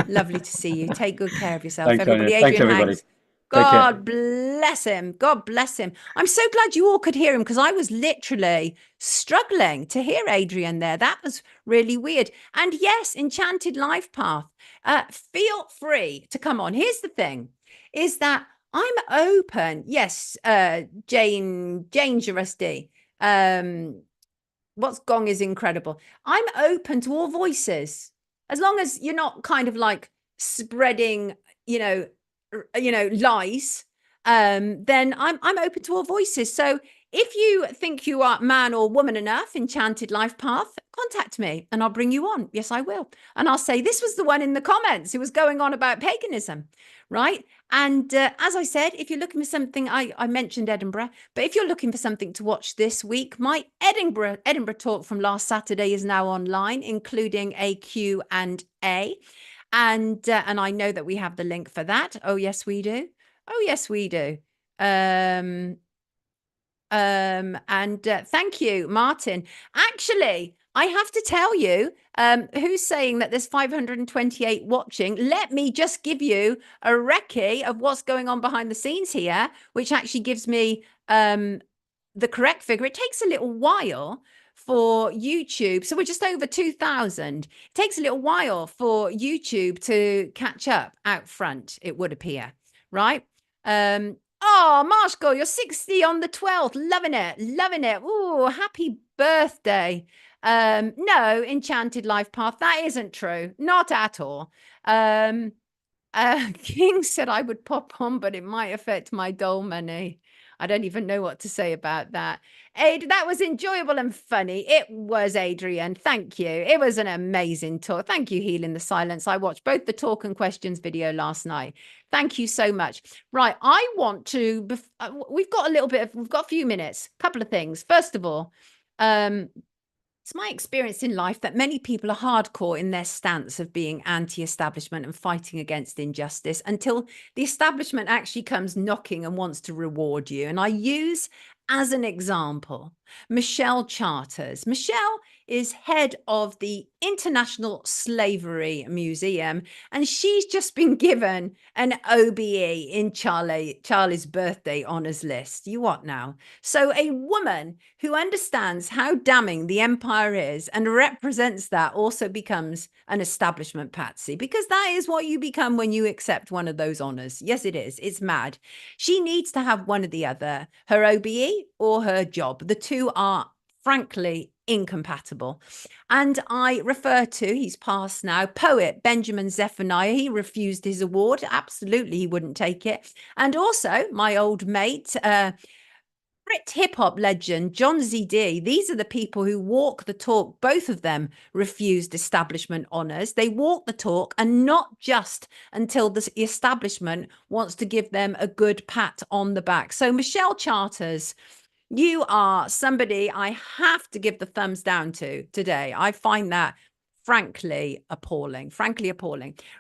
Lovely to see you. Take good care of yourself, Thanks, everybody. Sonia. Thanks, Adrian everybody. Hanks. God bless him. God bless him. I'm so glad you all could hear him, because I was literally struggling to hear Adrian there. That was really weird. And yes, Enchanted Life Path. Feel free to come on. Here's the thing, is that I'm open. Yes, Jane Jurusty. What's gong is incredible. I'm open to all voices, as long as you're not kind of like spreading, lies. Then I'm open to all voices. So if you think you are man or woman enough, Enchanted Life Path, contact me and I'll bring you on. Yes, I will. And I'll say, this was the one in the comments who was going on about paganism, right? And as I said, if you're looking for something, I mentioned Edinburgh, but if you're looking for something to watch this week, my Edinburgh talk from last Saturday is now online, including a Q&A. And I know that we have the link for that. Oh, yes, we do. Oh, yes, we do. And thank you, Martin. Actually, I have to tell you, who's saying that there's 528 watching. Let me just give you a recce of what's going on behind the scenes here, which actually gives me the correct figure. It takes a little while for YouTube. So we're just over 2,000. It takes a little while for YouTube to catch up out front, it would appear, right? Oh, Marshall, you're 60 on the 12th. Loving it. Loving it. Ooh, happy birthday. No, Enchanted Life Path. That isn't true. Not at all. King said I would pop on, but it might affect my dole money. I don't even know what to say about that. That was enjoyable and funny. It was, Adrian. Thank you. It was an amazing talk. Thank you, Healing the Silence. I watched both the talk and questions video last night. Thank you so much. Right. I want to, we've got a few minutes, couple of things. First of all, it's my experience in life that many people are hardcore in their stance of being anti-establishment and fighting against injustice until the establishment actually comes knocking and wants to reward you. And I use as an example Michelle Charters. Michelle is head of the International Slavery Museum, and she's just been given an OBE in Charlie's birthday honours list. You what now? So a woman who understands how damning the empire is and represents that also becomes an establishment patsy, because that is what you become when you accept one of those honours. Yes, it is. It's mad. She needs to have one or the other, her OBE or her job. The two are frankly incompatible. And I refer to, he's passed now, poet Benjamin Zephaniah. He refused his award. Absolutely, he wouldn't take it. And also my old mate, Brit hip-hop legend John ZD. These are the people who walk the talk. Both of them refused establishment honours. They walk the talk, and not just until the establishment wants to give them a good pat on the back. So Michelle Charters, you are somebody I have to give the thumbs down to today. I find that frankly appalling.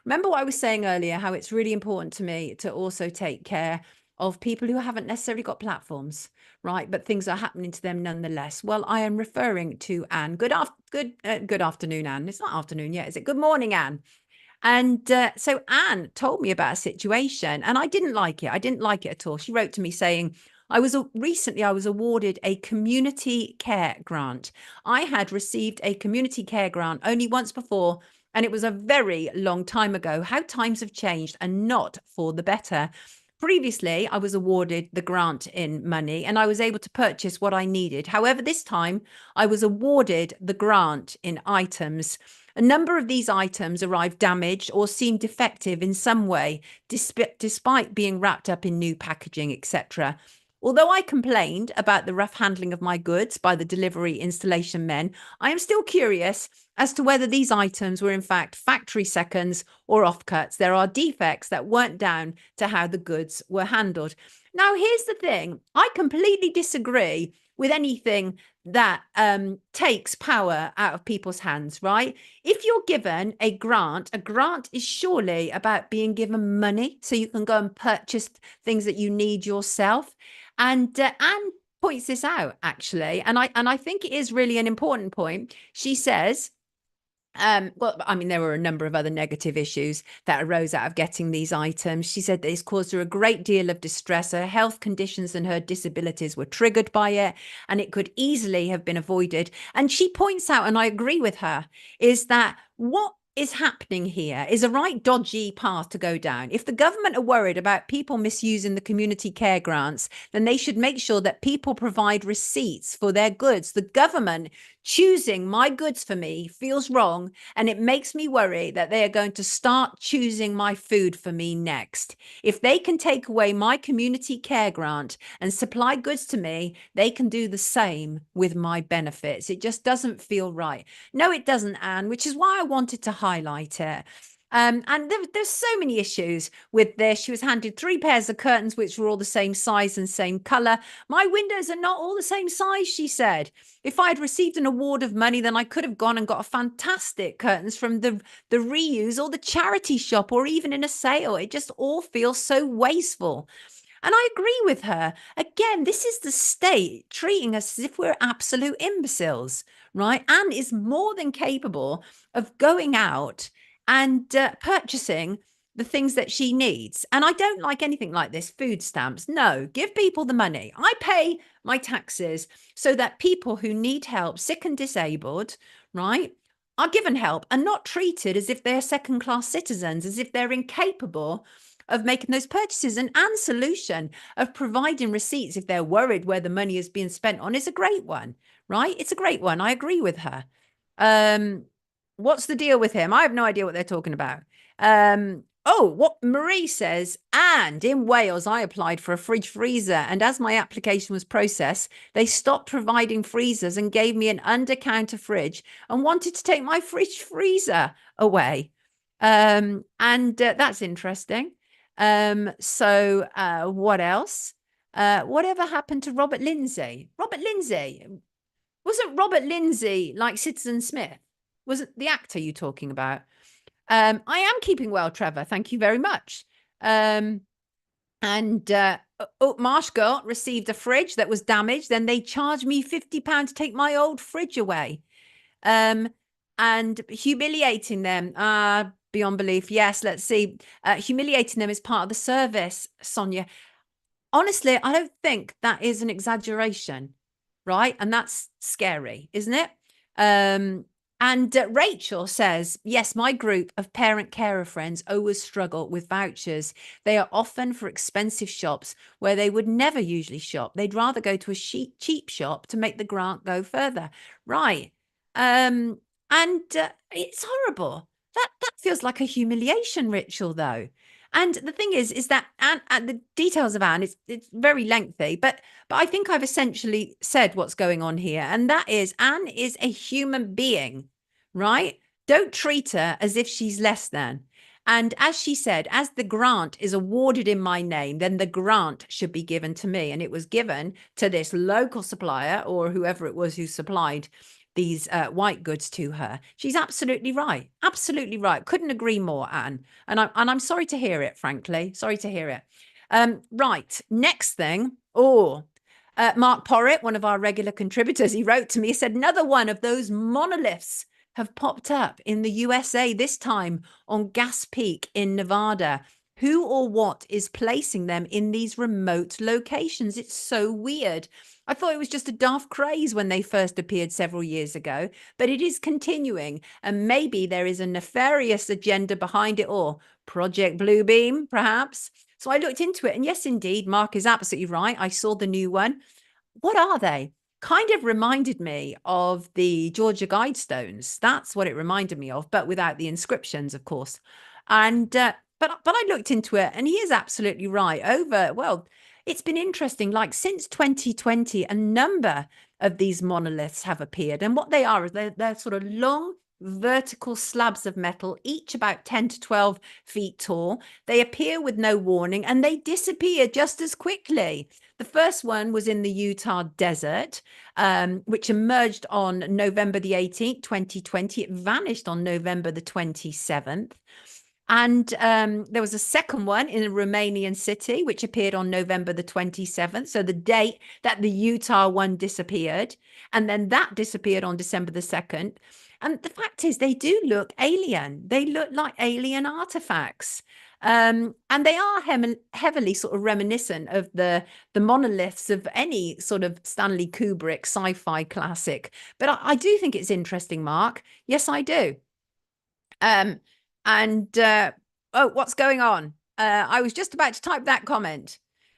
Remember what I was saying earlier, how it's really important to me to also take care of people who haven't necessarily got platforms, right? But things are happening to them nonetheless. Well, I am referring to Anne. Good afternoon, Anne. It's not afternoon yet, is it? Good morning, Anne. And so Anne told me about a situation, and I didn't like it. I didn't like it at all. She wrote to me saying, I was awarded a community care grant. I had received a community care grant only once before, and it was a very long time ago. How times have changed, and not for the better. Previously, I was awarded the grant in money and I was able to purchase what I needed. However, this time I was awarded the grant in items. A number of these items arrived damaged or seemed defective in some way, despite being wrapped up in new packaging, etc. Although I complained about the rough handling of my goods by the delivery installation men, I am still curious as to whether these items were in fact factory seconds or offcuts. There are defects that weren't down to how the goods were handled. Now, here's the thing. I completely disagree with anything that takes power out of people's hands, right? If you're given a grant is surely about being given money so you can go and purchase things that you need yourself. And Anne points this out, actually, and I think it is really an important point. She says, well, I mean, there were a number of other negative issues that arose out of getting these items. She said this caused her a great deal of distress. Her health conditions and her disabilities were triggered by it, and it could easily have been avoided. And she points out, and I agree with her, is that what is happening here is a right dodgy path to go down. If the government are worried about people misusing the community care grants, then they should make sure that people provide receipts for their goods. The government choosing my goods for me feels wrong, and it makes me worry that they are going to start choosing my food for me next. If they can take away my community care grant and supply goods to me, they can do the same with my benefits. It just doesn't feel right. No, it doesn't, Anne, which is why I wanted to highlight it. And there's so many issues with this. She was handed 3 pairs of curtains, which were all the same size and same colour. My windows are not all the same size, she said. If I had received an award of money, then I could have gone and got a fantastic curtains from the reuse or the charity shop or even in a sale. It just all feels so wasteful. And I agree with her. Again, this is the state treating us as if we're absolute imbeciles, right? Anne is more than capable of going out and purchasing the things that she needs. And I don't like anything like this. Food stamps. No, give people the money. I pay my taxes so that people who need help, sick and disabled, right, are given help and not treated as if they're second-class citizens, as if they're incapable of making those purchases. And Anne's solution of providing receipts if they're worried where the money is being spent on is a great one, right? It's a great one. I agree with her. What's the deal with him? I have no idea what they're talking about. Oh, what Marie says, and in Wales, I applied for a fridge freezer. And as my application was processed, they stopped providing freezers and gave me an under-counter fridge and wanted to take my fridge freezer away. That's interesting. So what else? Whatever happened to Robert Lindsay? Wasn't Robert Lindsay like Citizen Smith? Was it the actor you're talking about? I am keeping well, Trevor. Thank you very much. Marsh Girl received a fridge that was damaged. Then they charged me £50 to take my old fridge away. And humiliating them. Beyond belief. Yes, let's see. Humiliating them is part of the service, Sonia. Honestly, I don't think that is an exaggeration, right? And that's scary, isn't it? Rachel says, yes, my group of parent carer friends always struggle with vouchers. They are often for expensive shops where they would never usually shop. They'd rather go to a cheap shop to make the grant go further. Right. It's horrible. That feels like a humiliation ritual, though. And the thing is that Anne, the details of Anne, it's very lengthy, but I think I've essentially said what's going on here. And that is Anne is a human being, right? Don't treat her as if she's less than. And as she said, as the grant is awarded in my name, then the grant should be given to me. And it was given to this local supplier or whoever it was who supplied these white goods to her. She's absolutely right. Absolutely right. Couldn't agree more, Anne. And I'm sorry to hear it, frankly. Sorry to hear it. Right. Next thing. Mark Porritt, one of our regular contributors, he wrote to me, he said, another one of those monoliths have popped up in the USA, this time on Gas Peak in Nevada. Who or what is placing them in these remote locations? It's so weird. I thought it was just a daft craze when they first appeared several years ago, but it is continuing, and maybe there is a nefarious agenda behind it all. Project Bluebeam, perhaps? So I looked into it, and yes, indeed, Mark is absolutely right. I saw the new one. What are they? kind of reminded me of the Georgia Guidestones. That's what it reminded me of, but without the inscriptions, of course. And but I looked into it, and he is absolutely right. It's been interesting. Like since 2020, a number of these monoliths have appeared, and what they are is they're sort of long vertical slabs of metal, each about 10 to 12 feet tall. They appear with no warning, and they disappear just as quickly. The first one was in the Utah desert, which emerged on November the 18th, 2020. It vanished on November the 27th. And there was a second one in a Romanian city, which appeared on November the 27th. So the date that the Utah one disappeared. And then that disappeared on December the 2nd. And the fact is, they do look alien. They look like alien artifacts. And they are heavily sort of reminiscent of the monoliths of any sort of Stanley Kubrick sci-fi classic. But I do think it's interesting, Mark. Yes, I do. Oh, what's going on? I was just about to type that comment.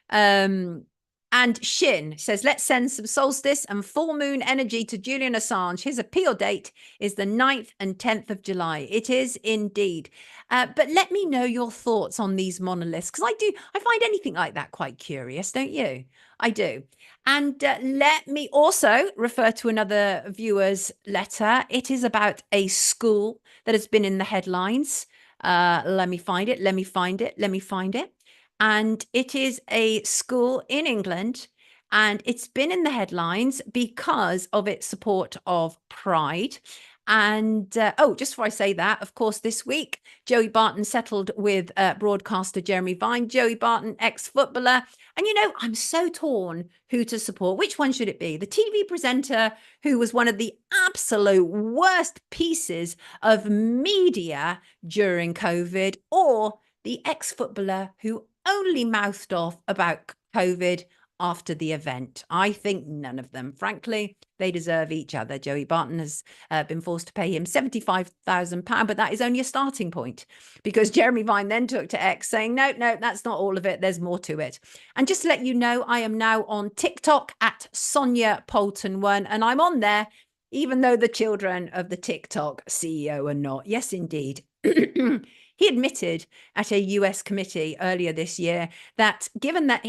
And Shin says, let's send some solstice and full moon energy to Julian Assange. His appeal date is the 9th and 10th of July. It is indeed. But let me know your thoughts on these monoliths, because I find anything like that quite curious, don't you? I do. And let me also refer to another viewer's letter. It is about a school that has been in the headlines. Let me find it. And it is a school in England, and it's been in the headlines because of its support of Pride. And just before I say that, of course, this week, Joey Barton settled with broadcaster Jeremy Vine. Joey Barton, ex-footballer. And, I'm so torn who to support. Which one should it be? The TV presenter who was one of the absolute worst pieces of media during COVID, or the ex-footballer who only mouthed off about COVID after the event? I think none of them. Frankly, they deserve each other. Joey Barton has been forced to pay him £75,000, but that is only a starting point, because Jeremy Vine then took to X saying, no, that's not all of it. There's more to it. And just to let you know, I am now on TikTok at Sonia Poulton 1, and I'm on there even though the children of the TikTok CEO are not. Yes, indeed. He admitted at a US committee earlier this year that given that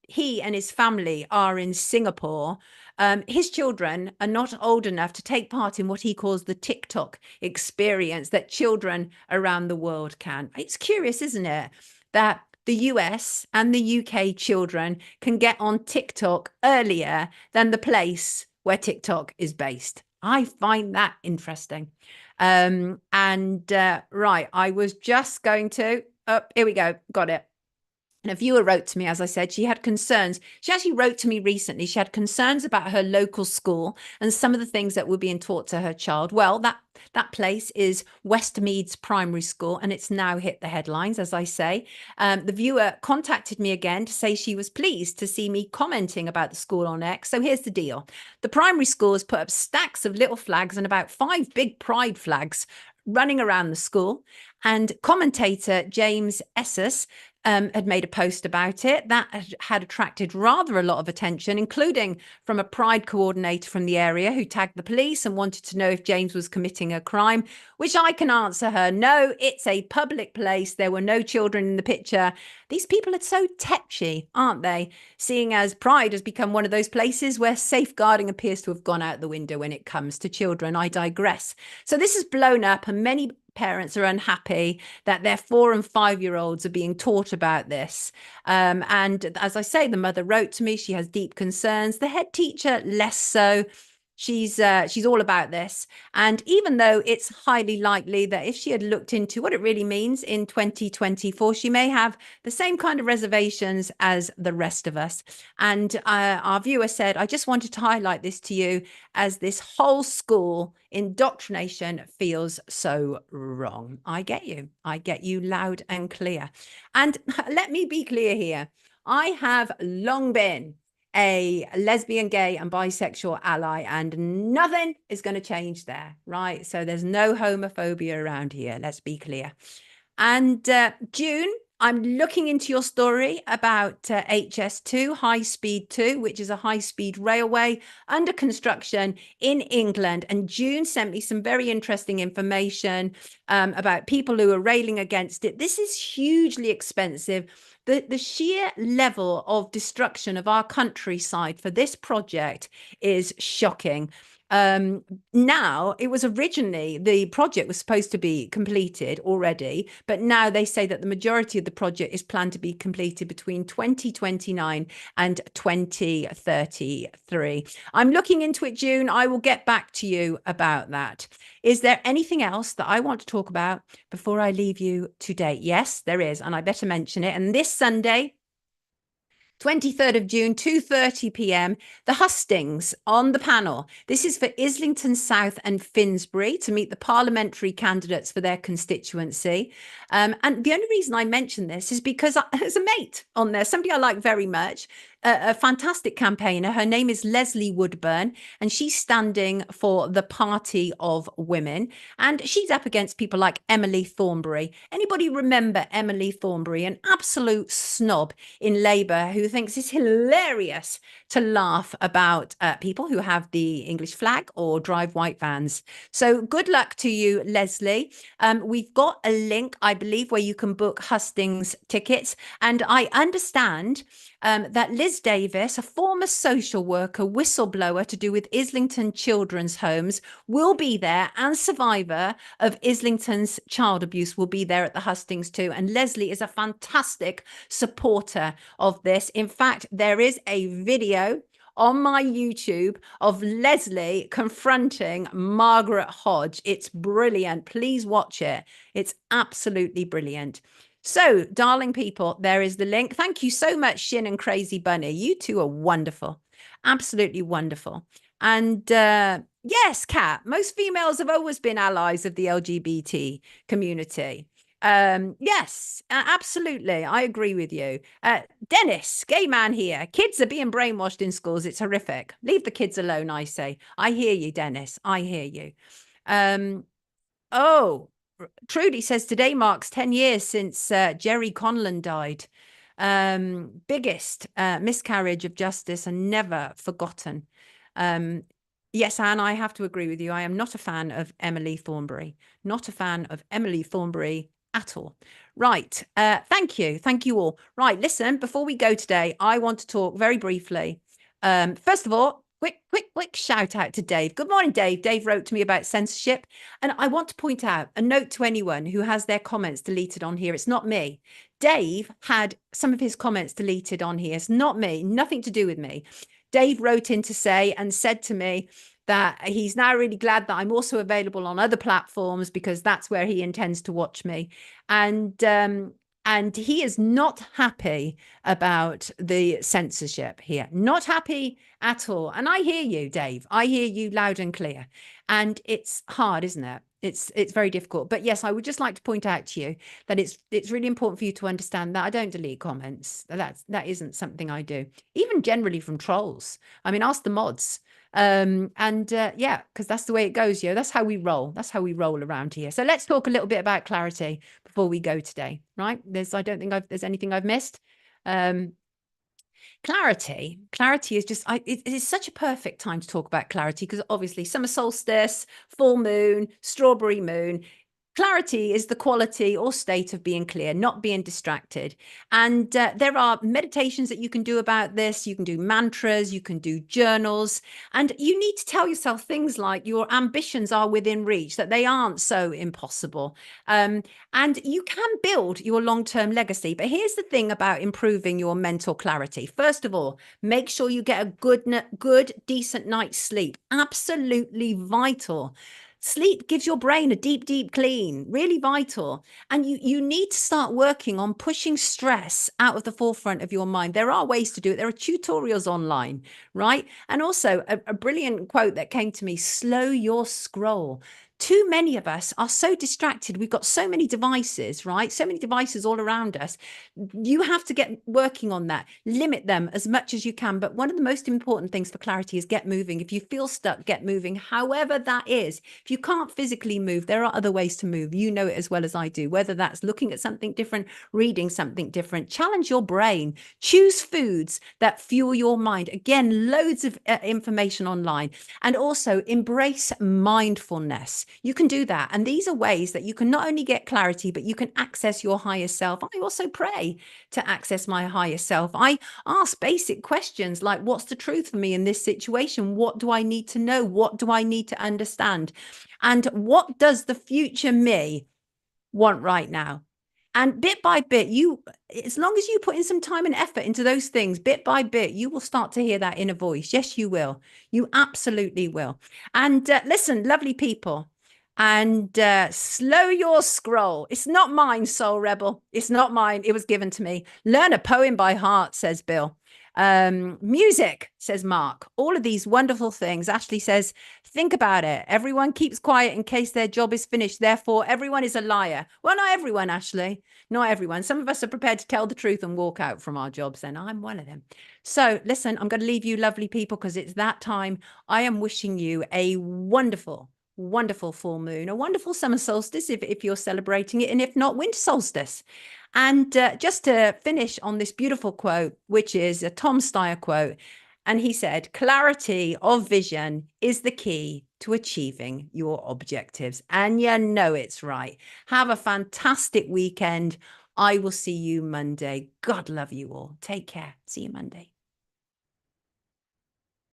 he and his family are in Singapore, his children are not old enough to take part in what he calls the TikTok experience that children around the world can. It's curious, isn't it, that the US and the UK children can get on TikTok earlier than the place where TikTok is based. I find that interesting. Right, I was just going to, here we go, got it. And a viewer wrote to me, as I said, she had concerns. She actually wrote to me recently. She had concerns about her local school and some of the things that were being taught to her child. Well, that place is Westmeads Primary School, and it's now hit the headlines, as I say. The viewer contacted me again to say she was pleased to see me commenting about the school on X. So here's the deal. The primary school has put up stacks of little flags and about 5 big pride flags running around the school. And commentator James Esses had made a post about it that had attracted rather a lot of attention, including from a pride coordinator from the area who tagged the police and wanted to know if James was committing a crime, which I can answer her, no, it's a public place. There were no children in the picture. These people are so tetchy, aren't they? Seeing as Pride has become one of those places where safeguarding appears to have gone out the window when it comes to children. I digress. So this has blown up, and many parents are unhappy that their 4 and 5-year-olds are being taught about this. And as I say, the mother wrote to me, she has deep concerns. The head teacher, less so. She's all about this. And even though it's highly likely that if she had looked into what it really means in 2024, she may have the same kind of reservations as the rest of us. And our viewer said, I just wanted to highlight this to you, as this whole school indoctrination feels so wrong. I get you loud and clear. And let me be clear here. I have long been a lesbian, gay and bisexual ally, and nothing is going to change there, right? So there's no homophobia around here, let's be clear. And June, I'm looking into your story about HS2, High Speed 2, which is a high-speed railway under construction in England. And June sent me some very interesting information about people who are railing against it. This is hugely expensive. The sheer level of destruction of our countryside for this project is shocking. Now, it was originally, the project was supposed to be completed already, but now they say that the majority of the project is planned to be completed between 2029 and 2033. I'm looking into it, June. I will get back to you about that. Is there anything else that I want to talk about before I leave you today? Yes, there is, and I better mention it. And this Sunday, 23rd of June, 2:30 p.m. The hustings on the panel. This is for Islington South and Finsbury to meet the parliamentary candidates for their constituency. And the only reason I mention this is because there's a mate on there, somebody I like very much, a fantastic campaigner. Her name is Leslie Woodburn, and she's standing for the Party of Women. And she's up against people like Emily Thornberry. Anybody remember Emily Thornberry, an absolute snob in Labour who thinks it's hilarious to laugh about people who have the English flag or drive white vans. So good luck to you, Leslie. We've got a link, I believe, where you can book hustings tickets. And I understand that Liz Davis, a former social worker, whistleblower to do with Islington Children's Homes, will be there, and survivor of Islington's child abuse will be there at the hustings too. And Leslie is a fantastic supporter of this. In fact, there is a video on my YouTube of Leslie confronting Margaret Hodge. It's brilliant. Please watch it. It's absolutely brilliant. So, darling people, there is the link. Thank you so much, Shin and Crazy Bunny. You two are wonderful. Absolutely wonderful. And yes, Kat, most females have always been allies of the LGBT community. Yes, absolutely. I agree with you. Dennis, gay man here. Kids are being brainwashed in schools. It's horrific. Leave the kids alone, I say. I hear you, Dennis. I hear you. Oh, Trudy says today marks 10 years since Jerry Conlon died. Biggest miscarriage of justice and never forgotten. Yes, Anne, I have to agree with you. I am not a fan of Emily Thornberry. Not a fan of Emily Thornberry at all. Right. Thank you. Thank you all. Right. Listen, before we go today, I want to talk very briefly. First of all, quick shout out to Dave. Good morning, Dave. Dave wrote to me about censorship. And I want to point out a note to anyone who has their comments deleted on here. It's not me. Dave had some of his comments deleted on here. It's not me. Nothing to do with me. Dave wrote in to say and said to me that he's now really glad that I'm also available on other platforms because that's where he intends to watch me. And he is not happy about the censorship here. Not happy at all. And I hear you, Dave. I hear you loud and clear. And it's hard, isn't it? It's very difficult. But yes, I would just like to point out to you that it's really important for you to understand that I don't delete comments. That isn't something I do. Even generally from trolls. I mean, ask the mods. Yeah, because that's the way it goes. That's how we roll. That's how we roll around here. So let's talk a little bit about clarity before we go today, right? I don't think there's anything I've missed. Clarity is just, it is such a perfect time to talk about clarity because obviously summer solstice, full moon, strawberry moon. Clarity is the quality or state of being clear, not being distracted. And there are meditations that you can do about this. You can do mantras, you can do journals, and you need to tell yourself things like your ambitions are within reach, that they aren't so impossible. And you can build your long-term legacy. But here's the thing about improving your mental clarity. First of all, make sure you get a good, decent night's sleep. Absolutely vital. Sleep gives your brain a deep clean, really vital. And you need to start working on pushing stress out of the forefront of your mind. There are ways to do it. There are tutorials online, right? And also a brilliant quote that came to me, slow your scroll. too many of us are so distracted. We've got so many devices, right? So many devices all around us. You have to get working on that. Limit them as much as you can. But one of the most important things for clarity is get moving. If you feel stuck, get moving, however that is. If you can't physically move, there are other ways to move. You know it as well as I do, whether that's looking at something different, reading something different. Challenge your brain. Choose foods that fuel your mind. Again, loads of information online. And also embrace mindfulness. You can do that. And these are ways that you can not only get clarity, but you can access your higher self. I also pray to access my higher self. I ask basic questions like, what's the truth for me in this situation? What do I need to know? What do I need to understand? And what does the future me want right now? And bit by bit, as long as you put in some time and effort into those things, bit by bit, you will start to hear that inner voice. Yes, you will. You absolutely will. And listen, lovely people, and slow your scroll. It's not mine, Soul Rebel. It's not mine. It was given to me. Learn a poem by heart, says Bill. Music, says Mark. All of these wonderful things. Ashley says, think about it. Everyone keeps quiet in case their job is finished. Therefore, everyone is a liar. Well, not everyone, Ashley. Not everyone. Some of us are prepared to tell the truth and walk out from our jobs, and I'm one of them. So listen, I'm going to leave you lovely people because it's that time. I am wishing you a wonderful, wonderful full moon, a wonderful summer solstice if you're celebrating it, and if not, winter solstice. And just to finish on this beautiful quote, which is a Tom Steyer quote, and he said, clarity of vision is the key to achieving your objectives. And you know it's right. Have a fantastic weekend. I will see you Monday. God love you all. Take care. See you Monday.